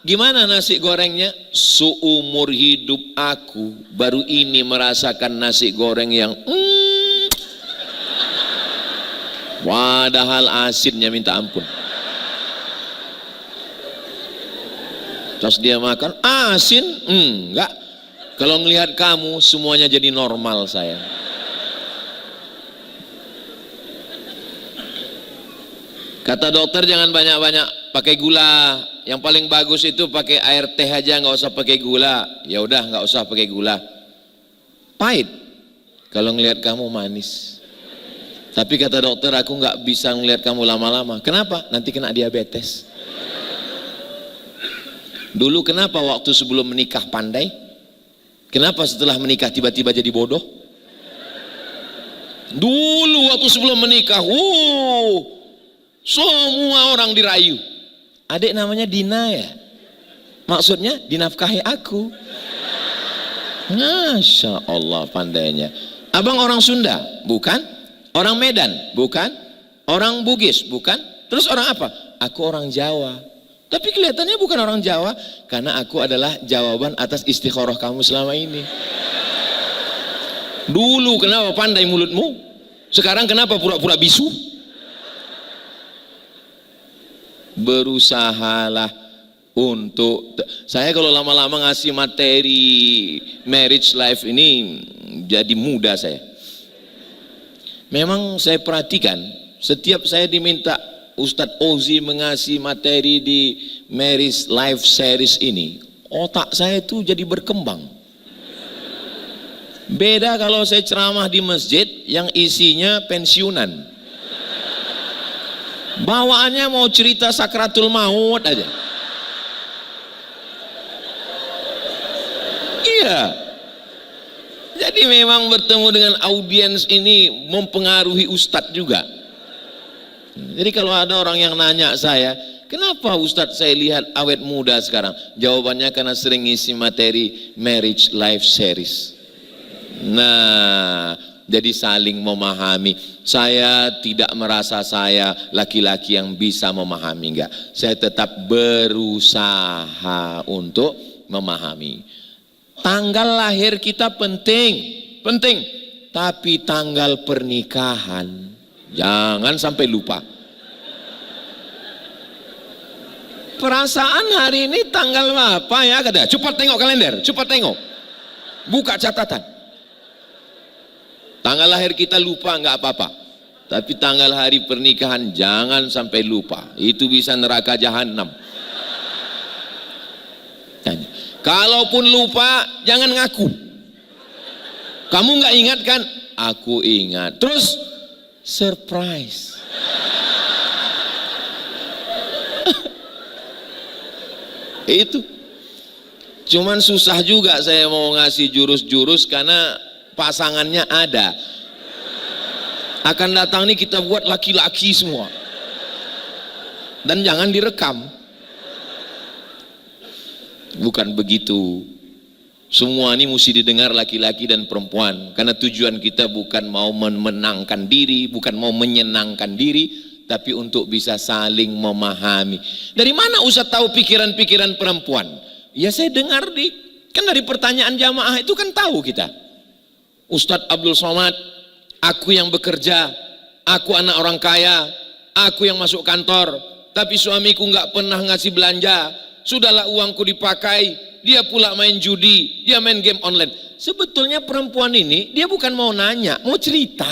gimana nasi gorengnya? Seumur hidup aku baru ini merasakan nasi goreng yang padahal asinnya minta ampun. Terus dia makan, asin? Enggak. Kalau ngelihat kamu semuanya jadi normal saya. Kata dokter jangan banyak-banyak pakai gula. Yang paling bagus itu pakai air teh aja, nggak usah pakai gula. Ya udah nggak usah pakai gula. Pahit. Kalau ngelihat kamu manis. Tapi kata dokter aku nggak bisa ngelihat kamu lama-lama. Kenapa? Nanti kena diabetes. Dulu kenapa waktu sebelum menikah pandai? Kenapa setelah menikah tiba-tiba jadi bodoh? Dulu waktu sebelum menikah, semua orang dirayu. Adik namanya Dina ya? Maksudnya dinafkahi aku. Masya Allah pandainya. Abang orang Sunda? Bukan. Orang Medan? Bukan. Orang Bugis? Bukan. Terus orang apa? Aku orang Jawa. Tapi kelihatannya bukan orang Jawa, karena aku adalah jawaban atas istikharah kamu selama ini. Dulu kenapa pandai mulutmu? Sekarang kenapa pura-pura bisu? Berusahalah untuk, saya kalau lama-lama ngasih materi marriage life ini jadi muda saya. Memang saya perhatikan setiap saya diminta Ustadz Ozi mengasih materi di marriage life series ini, otak saya itu jadi berkembang. Beda kalau saya ceramah di masjid yang isinya pensiunan. Bawaannya mau cerita sakratul maut aja. Iya. Jadi memang bertemu dengan audiens ini mempengaruhi Ustadz juga. Jadi kalau ada orang yang nanya saya, kenapa Ustadz saya lihat awet muda sekarang? Jawabannya karena sering ngisi materi Marriage Life Series. Nah, jadi saling memahami. Saya tidak merasa saya laki-laki yang bisa memahami, enggak. Saya tetap berusaha untuk memahami. Tanggal lahir kita penting. Tapi tanggal pernikahan jangan sampai lupa. Perasaan hari ini tanggal apa ya? Cepat tengok kalender, cepat tengok. Buka catatan. Tanggal lahir kita lupa nggak apa-apa. Tapi tanggal hari pernikahan jangan sampai lupa. Itu bisa neraka jahanam. Kalaupun lupa, jangan ngaku. Kamu nggak ingat kan? Aku ingat. Terus surprise. Itu. Cuman susah juga saya mau ngasih jurus-jurus karena pasangannya ada. Akan datang nih kita buat laki-laki semua. Dan jangan direkam. Bukan begitu. Semua ini mesti didengar laki-laki dan perempuan. Karena tujuan kita bukan mau memenangkan diri, bukan mau menyenangkan diri, tapi untuk bisa saling memahami. Dari mana Ustaz tahu pikiran-pikiran perempuan? Ya saya dengar kan dari pertanyaan jamaah itu kan tahu kita. Ustadz Abdul Somad, aku yang bekerja, aku anak orang kaya, aku yang masuk kantor, tapi suamiku nggak pernah ngasih belanja. Sudahlah uangku dipakai, dia pula main judi, dia main game online. Sebetulnya perempuan ini dia bukan mau nanya, mau cerita.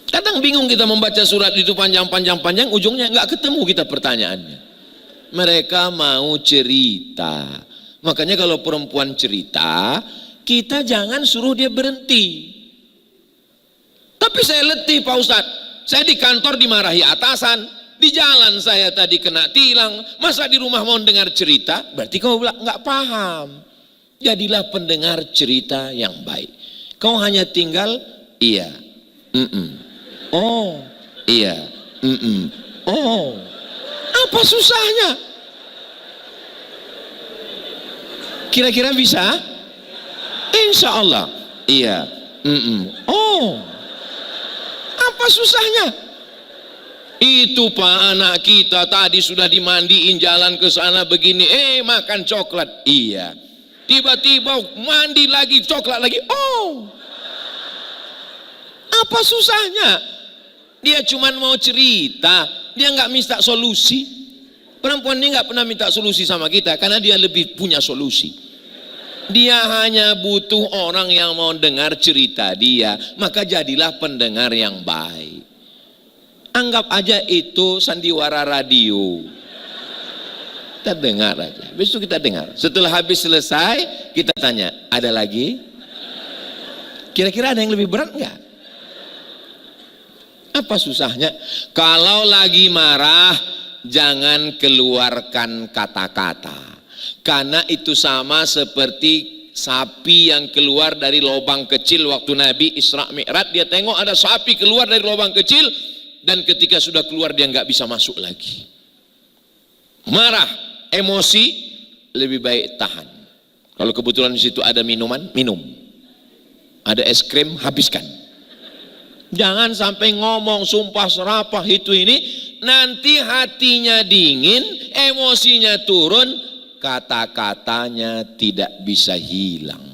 Kadang bingung kita membaca surat itu panjang-panjang, ujungnya nggak ketemu kita pertanyaannya. Mereka mau cerita. Makanya kalau perempuan cerita, kita jangan suruh dia berhenti. Tapi saya letih Pak Ustadz, saya di kantor dimarahi atasan, di jalan saya tadi kena tilang, masa di rumah mau dengar cerita? Berarti kau bilang nggak paham. Jadilah pendengar cerita yang baik. Kau hanya tinggal iya, oh, iya, oh. Apa susahnya? Kira-kira bisa? Insya Allah. Iya. Oh. Apa susahnya? Itu Pak, anak kita tadi sudah dimandiin jalan ke sana begini. Makan coklat. Iya. Tiba-tiba mandi lagi, coklat lagi. Oh. Apa susahnya? Dia cuma mau cerita. Dia nggak minta solusi. Perempuan ini nggak pernah minta solusi sama kita karena dia lebih punya solusi. Dia hanya butuh orang yang mau dengar cerita dia, maka jadilah pendengar yang baik. Anggap aja itu sandiwara radio. Kita dengar aja. Besok kita dengar. Setelah habis selesai, kita tanya, ada lagi? Kira-kira ada yang lebih berat nggak? Apa susahnya? Kalau lagi marah, jangan keluarkan kata-kata. Karena itu sama seperti sapi yang keluar dari lubang kecil waktu Nabi Isra Mi'raj. Dia tengok ada sapi keluar dari lubang kecil, dan ketika sudah keluar dia nggak bisa masuk lagi. Marah, emosi, lebih baik tahan. Kalau kebetulan di situ ada minuman, minum. Ada es krim, habiskan. Jangan sampai ngomong sumpah serapah itu ini, nanti hatinya dingin, emosinya turun, kata-katanya tidak bisa hilang.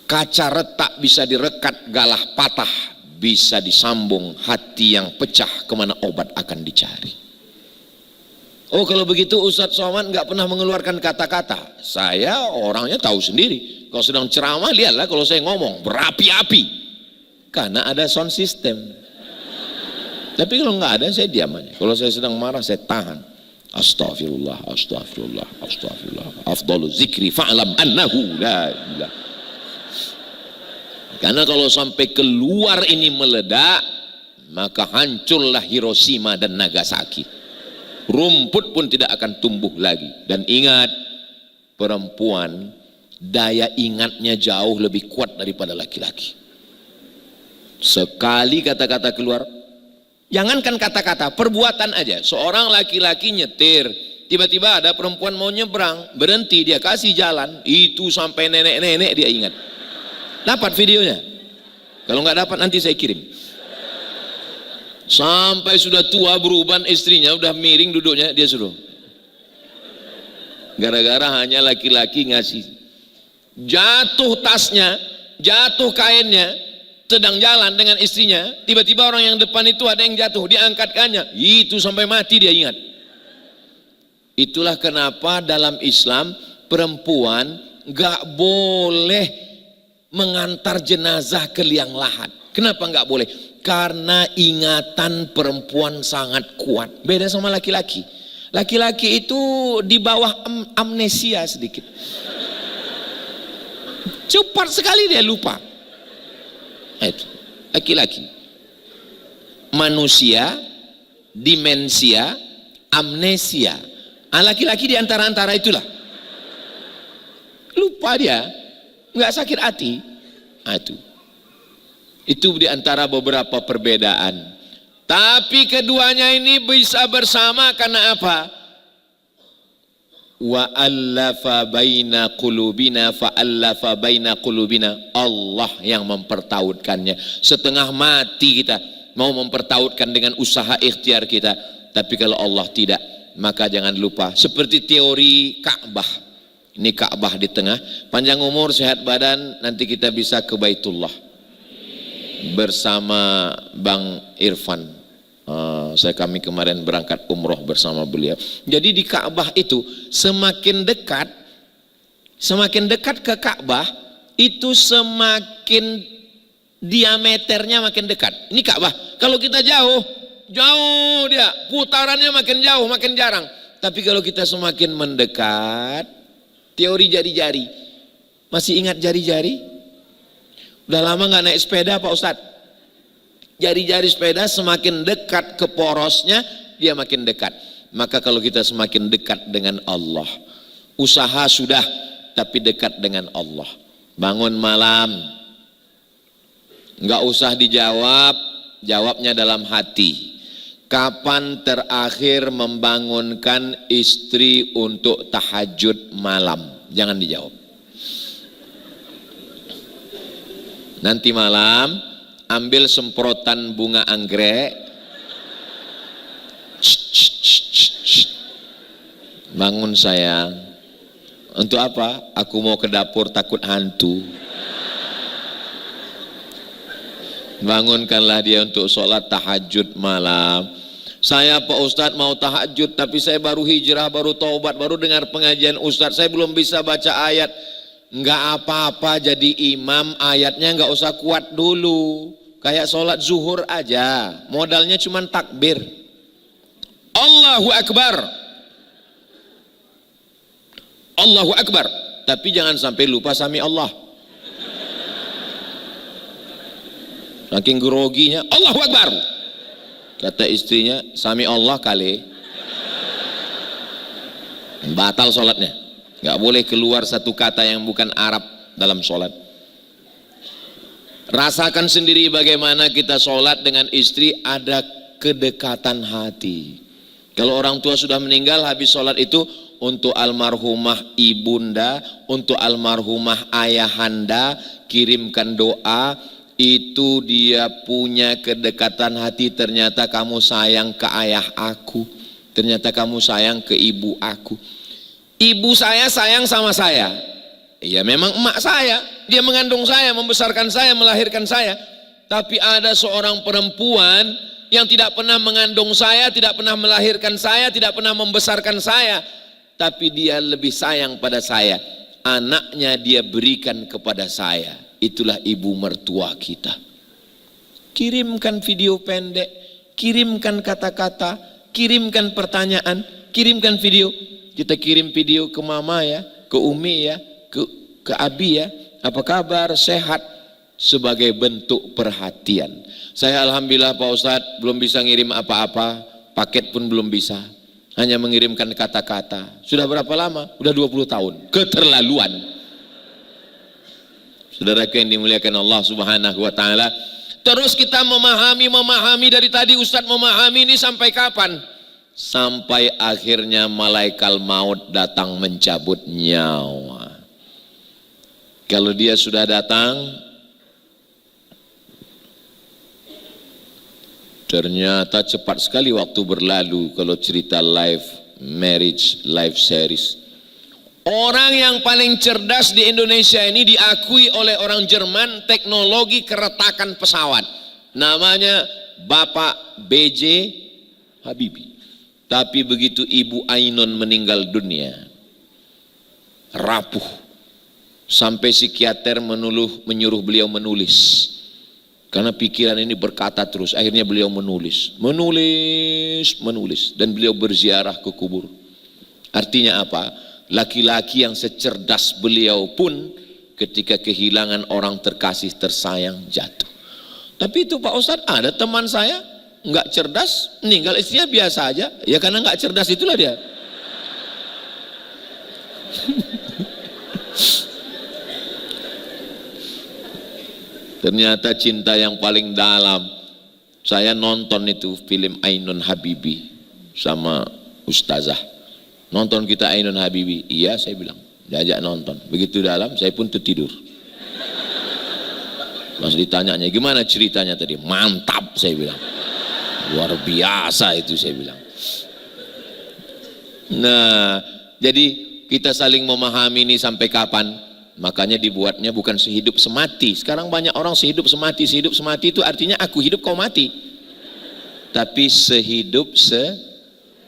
Kaca retak bisa direkat, galah patah bisa disambung, hati yang pecah kemana obat akan dicari. Oh kalau begitu Ustadz Somad nggak pernah mengeluarkan kata-kata. Saya orangnya tahu sendiri. Kalau sedang ceramah lihatlah kalau saya ngomong berapi-api. Karena ada sound system. Tapi kalau nggak ada saya diam aja. Kalau saya sedang marah saya tahan. Astaghfirullah, astaghfirullah, astaghfirullah. Afdalu zikri fa'lam annahu la ilah. Karena kalau sampai keluar ini meledak, maka hancurlah Hiroshima dan Nagasaki. rumput pun tidak akan tumbuh lagi. Dan ingat, perempuan daya ingatnya jauh lebih kuat daripada laki-laki. Sekali kata-kata keluar, jangankan kata-kata, perbuatan aja. Seorang laki-laki nyetir, tiba-tiba ada perempuan mau nyebrang, berhenti, dia kasih jalan, itu sampai nenek-nenek dia ingat. Dapat videonya? Kalau nggak dapat nanti saya kirim. Sampai sudah tua beruban istrinya, udah miring duduknya, dia suruh. Gara-gara hanya laki-laki ngasih. Jatuh tasnya, jatuh kainnya, sedang jalan dengan istrinya, tiba-tiba orang yang depan itu ada yang jatuh, diangkatkannya, itu sampai mati dia ingat. Itulah kenapa dalam Islam perempuan gak boleh mengantar jenazah ke liang lahat. Kenapa gak boleh? Karena ingatan perempuan sangat kuat, beda sama laki-laki. Laki-laki itu di bawah amnesia sedikit, cepat sekali dia lupa. Itu laki-laki, manusia, dimensia, amnesia. Laki-laki di antara-antara itulah, lupa dia, nggak sakit hati. Itu di antara beberapa perbedaan. Tapi keduanya ini bisa bersama karena apa? Wa allafa baina qulubina fa allafa baina qulubina. Allah yang mempertautkannya. Setengah mati kita mau mempertautkan dengan usaha ikhtiar kita, tapi kalau Allah tidak, maka jangan lupa seperti teori Ka'bah. Ini Ka'bah di tengah, panjang umur, sehat badan, nanti kita bisa ke Baitullah bersama Bang Irfan. Kami kemarin berangkat umroh bersama beliau. Jadi di Ka'bah itu semakin dekat ke Ka'bah itu semakin diameternya makin dekat. Ini Ka'bah. Kalau kita jauh dia, putarannya makin jauh, makin jarang. Tapi kalau kita semakin mendekat, teori jari-jari. Masih ingat jari-jari? Udah lama nggak naik sepeda Pak Ustadz? Jari-jari sepeda semakin dekat ke porosnya, dia makin dekat. Maka kalau kita semakin dekat dengan Allah, usaha sudah, tapi dekat dengan Allah. Bangun malam, nggak usah dijawab, jawabnya dalam hati. Kapan terakhir membangunkan istri untuk tahajud malam? Jangan dijawab. Nanti malam ambil semprotan bunga anggrek, bangun sayang. Untuk apa? Aku mau ke dapur takut hantu. Bangunkanlah dia untuk sholat tahajud malam. Saya Pak Ustadz mau tahajud, tapi saya baru hijrah, baru taubat, baru dengar pengajian Ustadz, saya belum bisa baca ayat. Enggak apa-apa jadi imam, ayatnya enggak usah kuat dulu. Kayak sholat zuhur aja, modalnya cuma takbir. Allahu Akbar, Allahu Akbar. Tapi jangan sampai lupa sami Allah. Saking groginya, Allahu Akbar. Kata istrinya, sami Allah kali. Batal sholatnya. Nggak boleh keluar satu kata yang bukan Arab dalam sholat. Rasakan sendiri bagaimana kita sholat dengan istri, ada kedekatan hati. Kalau orang tua sudah meninggal, habis sholat itu untuk almarhumah ibunda, untuk almarhumah ayahanda, kirimkan doa. Itu dia punya kedekatan hati. Ternyata kamu sayang ke ayah aku, ternyata kamu sayang ke ibu aku. Ibu saya sayang sama saya, ya memang emak saya, dia mengandung saya, membesarkan saya, melahirkan saya. Tapi ada seorang perempuan yang tidak pernah mengandung saya, tidak pernah melahirkan saya, tidak pernah membesarkan saya, tapi dia lebih sayang pada saya. Anaknya dia berikan kepada saya. Itulah ibu mertua kita. Kirimkan video pendek, kirimkan kata-kata, kirimkan pertanyaan, kirimkan video. Kita kirim video ke mama ya, ke umi ya, ke abi ya, apa kabar, sehat, sebagai bentuk perhatian. Saya alhamdulillah Pak Ustadz belum bisa ngirim apa-apa, paket pun belum bisa. hanya mengirimkan kata-kata. Sudah berapa lama? Sudah 20 tahun. Keterlaluan. Saudaraku yang dimuliakan Allah Subhanahu wa taala, terus kita memahami dari tadi Ustadz memahami ini sampai kapan? Sampai akhirnya malaikat maut datang mencabut nyawa. Kalau dia sudah datang, ternyata cepat sekali waktu berlalu kalau cerita live marriage, live series. Orang yang paling cerdas di Indonesia ini diakui oleh orang Jerman teknologi keretakan pesawat. Namanya Bapak B.J. Habibie. Tapi begitu Ibu Ainun meninggal dunia, rapuh. Sampai psikiater menyuruh beliau menulis. Karena pikiran ini berkata terus, akhirnya beliau menulis. Dan beliau berziarah ke kubur. Artinya apa? Laki-laki yang secerdas beliau pun ketika kehilangan orang terkasih tersayang jatuh. Tapi itu Pak Ustadz, ada teman saya nggak cerdas, meninggal istrinya biasa aja. Ya karena nggak cerdas itulah dia. Ternyata cinta yang paling dalam. Saya nonton itu film Ainun Habibie sama Ustazah. Nonton kita Ainun Habibie. Iya saya bilang, diajak nonton. Begitu dalam saya pun tertidur. Pas ditanyanya gimana ceritanya tadi? Mantap saya bilang. Luar biasa itu saya bilang. Nah, jadi kita saling memahami ini sampai kapan? Makanya dibuatnya bukan sehidup semati. Sekarang banyak orang sehidup semati. Sehidup semati itu artinya aku hidup kau mati. Tapi sehidup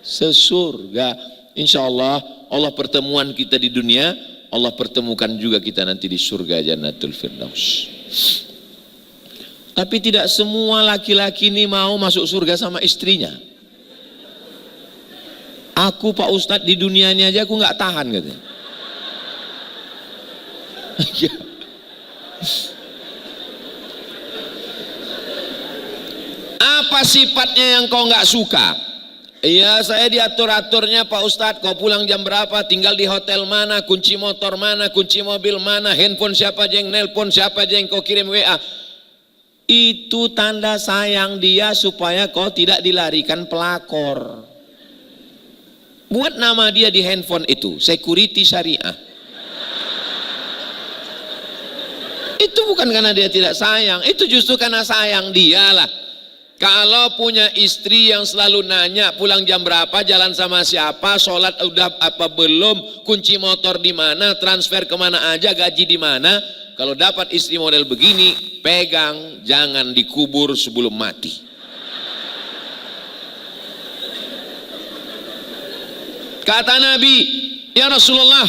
sesurga. Insya Allah, Allah pertemuan kita di dunia, Allah pertemukan juga kita nanti di surga Jannatul Firdaus. Tapi tidak semua laki-laki ini mau masuk surga sama istrinya. Aku Pak Ustadz di dunia ini aja aku nggak tahan katanya. Apa sifatnya yang kau nggak suka? Iya saya diatur-aturnya Pak Ustadz, kau pulang jam berapa, tinggal di hotel mana, kunci motor mana, kunci mobil mana, handphone siapa aja yang nelpon, siapa aja yang kau kirim WA. Itu tanda sayang dia supaya kau tidak dilarikan pelakor. Buat nama dia di handphone itu, security syariah. Itu bukan karena dia tidak sayang, itu justru karena sayang dialah. Kalau punya istri yang selalu nanya pulang jam berapa, jalan sama siapa, sholat udah apa belum, kunci motor di mana, transfer kemana aja, gaji di mana. Kalau dapat istri model begini, pegang, jangan dikubur sebelum mati. Kata Nabi, ya Rasulullah,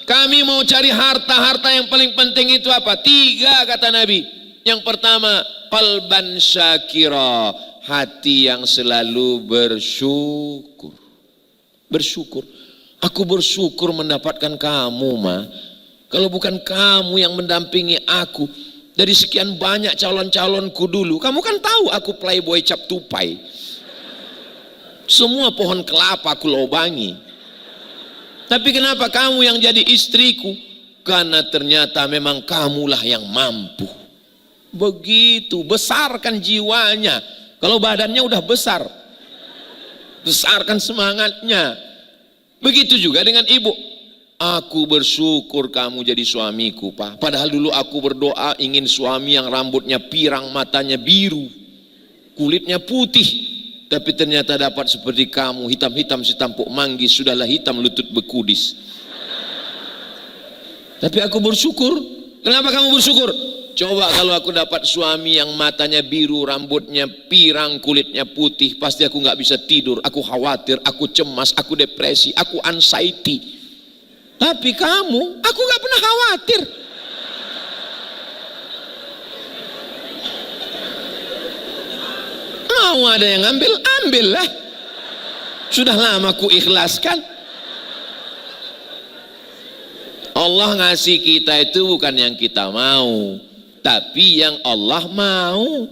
kami mau cari harta yang paling penting itu apa? 3 kata Nabi. Yang pertama, qalban syakira, hati yang selalu bersyukur. Bersyukur. Aku bersyukur mendapatkan kamu, Ma. Kalau bukan kamu yang mendampingi aku dari sekian banyak calon-calonku dulu, kamu kan tahu aku playboy cap tupai. Semua pohon kelapa aku lobangi. Tapi kenapa kamu yang jadi istriku? Karena ternyata memang kamulah yang mampu. Begitu, besarkan jiwanya. Kalau badannya udah besar, besarkan semangatnya. Begitu juga dengan ibu. Aku bersyukur kamu jadi suamiku, Pak. Padahal dulu aku berdoa ingin suami yang rambutnya pirang, matanya biru, kulitnya putih. Tapi ternyata dapat seperti kamu, hitam-hitam si tampuk manggis, sudahlah hitam lutut bekudis. Tapi aku bersyukur. Kenapa kamu bersyukur? Coba kalau aku dapat suami yang matanya biru, rambutnya pirang, kulitnya putih, pasti aku nggak bisa tidur, aku khawatir, aku cemas, aku depresi, aku anxiety. Tapi kamu, aku nggak pernah khawatir. Mau ada yang ambil, ambillah. Sudah lama ku ikhlaskan. Allah ngasih kita itu bukan yang kita mau, tapi yang Allah mau.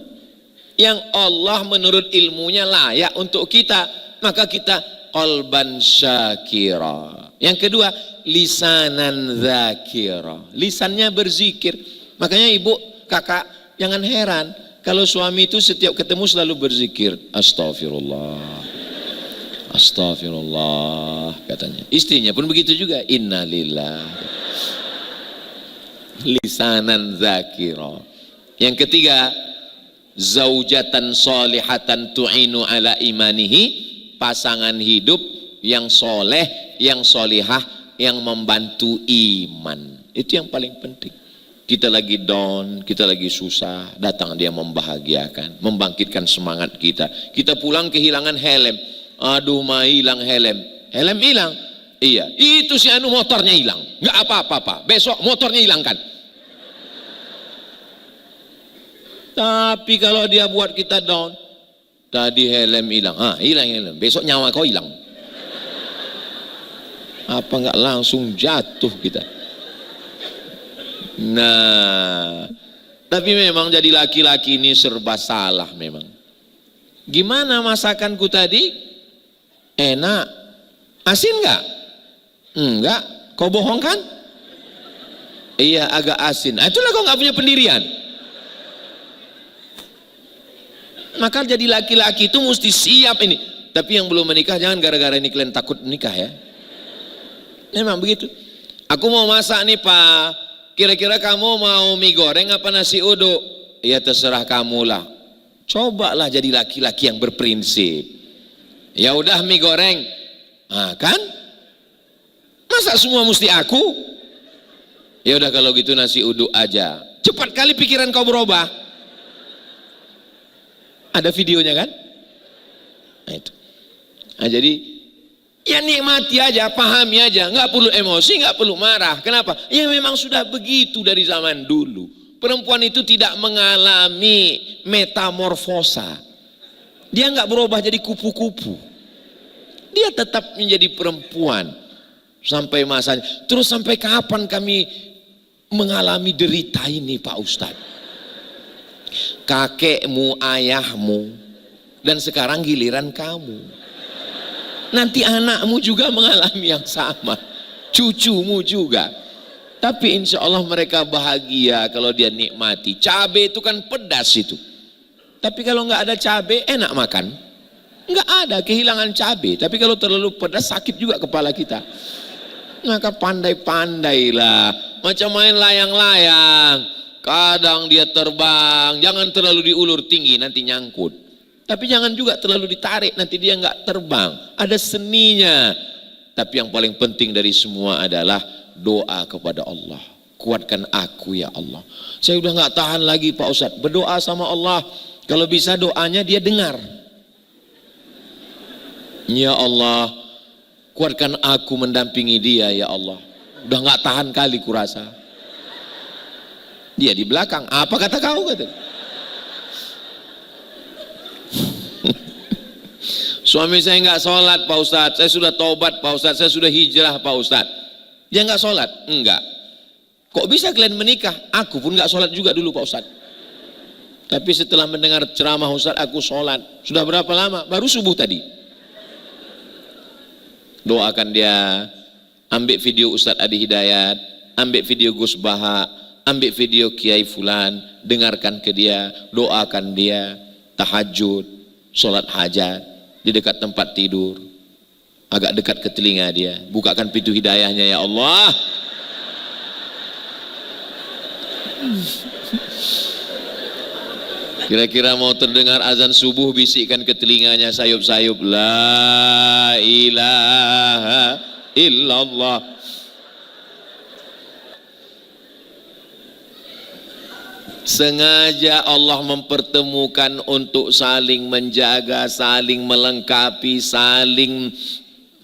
Yang Allah menurut ilmunya layak untuk kita, maka kita qalban syakira. Yang kedua, lisanan dzakira. Lisannya berzikir. Makanya ibu, kakak, jangan heran kalau suami itu setiap ketemu selalu berzikir, astagfirullah, astagfirullah katanya. Istrinya pun begitu juga, innalillah. Lisanan dzakira. Yang ketiga, zaujatan salihatan tu'inu ala imanihi, pasangan hidup yang soleh, yang solihah, yang membantu iman. Itu yang paling penting. Kita lagi down, kita lagi susah, datang dia membahagiakan, membangkitkan semangat kita. Kita pulang kehilangan helm, aduh mah hilang helm, helm hilang, iya, itu si anu motornya hilang, nggak apa-apa, besok motornya hilangkan. Tapi kalau dia buat kita down, tadi helm hilang, hilang helm, besok nyawa kau hilang. Apa nggak langsung jatuh kita? Nah, tapi memang jadi laki-laki ini serba salah memang. Gimana masakanku tadi? Enak. Asin nggak? Enggak. Kau bohong kan? Iya, agak asin. Itulah kau nggak punya pendirian. Maka jadi laki-laki itu mesti siap ini. Tapi yang belum menikah jangan gara-gara ini kalian takut menikah ya. Memang begitu. Aku mau masak nih Pak. Kira-kira kamu mau mie goreng apa nasi uduk? Ya terserah kamulah. Cobalah jadi laki-laki yang berprinsip. Ya udah mie goreng. Kan? Masa semua mesti aku? Ya udah kalau gitu nasi uduk aja. Cepat kali pikiran kau berubah. Ada videonya kan? Nah itu. Nah jadi ya nikmati aja, pahami aja, nggak perlu emosi, nggak perlu marah. Kenapa? Ya memang sudah begitu dari zaman dulu. Perempuan itu tidak mengalami metamorfosa. Dia nggak berubah jadi kupu-kupu. Dia tetap menjadi perempuan sampai masanya. Terus sampai kapan kami mengalami derita ini Pak Ustadz? Kakekmu, ayahmu, dan sekarang giliran kamu. Nanti anakmu juga mengalami yang sama, cucumu juga. Tapi insya Allah mereka bahagia kalau dia nikmati. Cabai itu kan pedas itu. Tapi kalau nggak ada cabai enak makan? Nggak ada, kehilangan cabai. Tapi kalau terlalu pedas sakit juga kepala kita. Maka pandai-pandailah, macam main layang-layang. Kadang dia terbang, jangan terlalu diulur tinggi nanti nyangkut. Tapi jangan juga terlalu ditarik, nanti dia nggak terbang. Ada seninya. Tapi yang paling penting dari semua adalah doa kepada Allah. Kuatkan aku ya Allah. Saya udah nggak tahan lagi Pak Ustadz. Berdoa sama Allah. Kalau bisa doanya dia dengar. Ya Allah, kuatkan aku mendampingi dia ya Allah. Udah nggak tahan kali kurasa. Dia di belakang. Apa kata kau? Kata. Suami saya nggak sholat Pak Ustadz, saya sudah taubat Pak Ustadz, saya sudah hijrah Pak Ustadz. Dia nggak sholat? Enggak. Kok bisa kalian menikah? Aku pun nggak sholat juga dulu Pak Ustadz. Tapi setelah mendengar ceramah Ustadz, aku sholat. Sudah berapa lama? Baru subuh tadi. Doakan dia, ambil video Ustadz Adi Hidayat, ambil video Gus Baha, ambil video Kiai Fulan, dengarkan ke dia, doakan dia, tahajud, sholat hajat. Di dekat tempat tidur, agak dekat ke telinga dia, bukakan pintu hidayahnya ya Allah. Kira-kira mau terdengar azan subuh, bisikkan ke telinganya sayup-sayup, la ilaha illallah. Sengaja Allah mempertemukan untuk saling menjaga, saling melengkapi, saling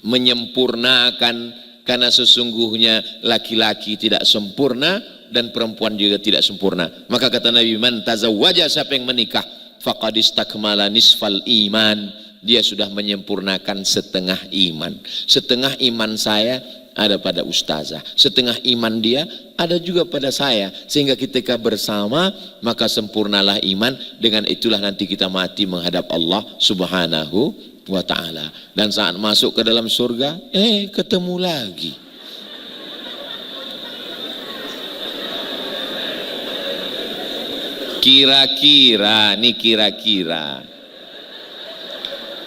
menyempurnakan. Karena sesungguhnya laki-laki tidak sempurna dan perempuan juga tidak sempurna. Maka kata Nabi, man tazawwaja, siapa yang menikah, faqad istakmala nisfal iman, dia sudah menyempurnakan setengah iman. Setengah iman saya ada pada ustazah, setengah iman dia ada juga pada saya, sehingga ketika bersama maka sempurnalah iman. Dengan itulah nanti kita mati menghadap Allah Subhanahu wa ta'ala. Dan saat masuk ke dalam surga, ketemu lagi.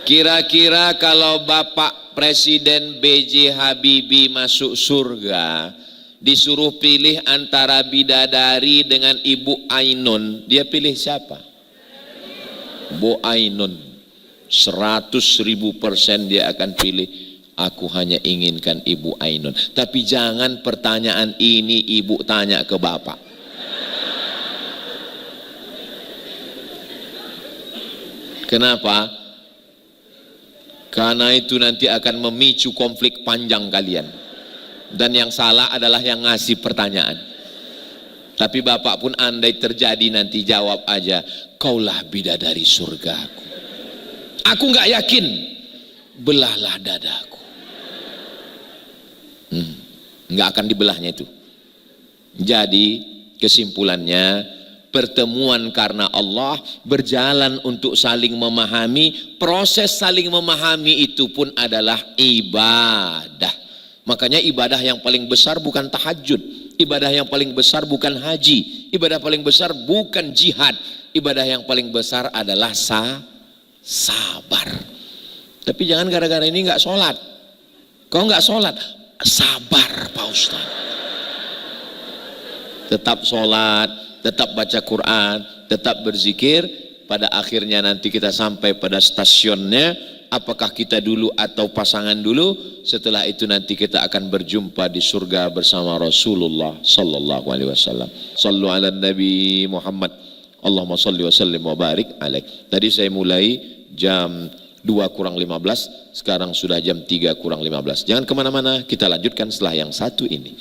Kira-kira kalau Bapak Presiden B.J. Habibie masuk surga, disuruh pilih antara bidadari dengan Ibu Ainun, dia pilih siapa? Bu Ainun. 100.000% dia akan pilih, aku hanya inginkan Ibu Ainun. Tapi jangan pertanyaan ini Ibu tanya ke Bapak. Kenapa? Karena itu nanti akan memicu konflik panjang kalian. Dan yang salah adalah yang ngasih pertanyaan. Tapi Bapak pun andai terjadi nanti jawab aja, kaulah bidadari surgaku. Aku nggak yakin, belahlah dadaku. Nggak akan dibelahnya itu. Jadi kesimpulannya, pertemuan karena Allah, berjalan untuk saling memahami. Proses saling memahami itu pun adalah ibadah. Makanya ibadah yang paling besar bukan tahajud, ibadah yang paling besar bukan haji, ibadah paling besar bukan jihad, ibadah yang paling besar adalah sabar. Tapi jangan gara-gara ini nggak sholat. Kau nggak sholat, sabar Pak Ustaz. Tetap sholat, tetap baca Quran, tetap berzikir. Pada akhirnya nanti kita sampai pada stasiunnya, apakah kita dulu atau pasangan dulu. Setelah itu nanti kita akan berjumpa di surga bersama Rasulullah sallallahu alaihi wasallam. Sallu ala Nabi Muhammad. Allahumma salli wa sallim wa barik alaih. Tadi saya mulai jam 2:15, sekarang sudah jam 3:15. Jangan kemana-mana, kita lanjutkan setelah yang satu ini.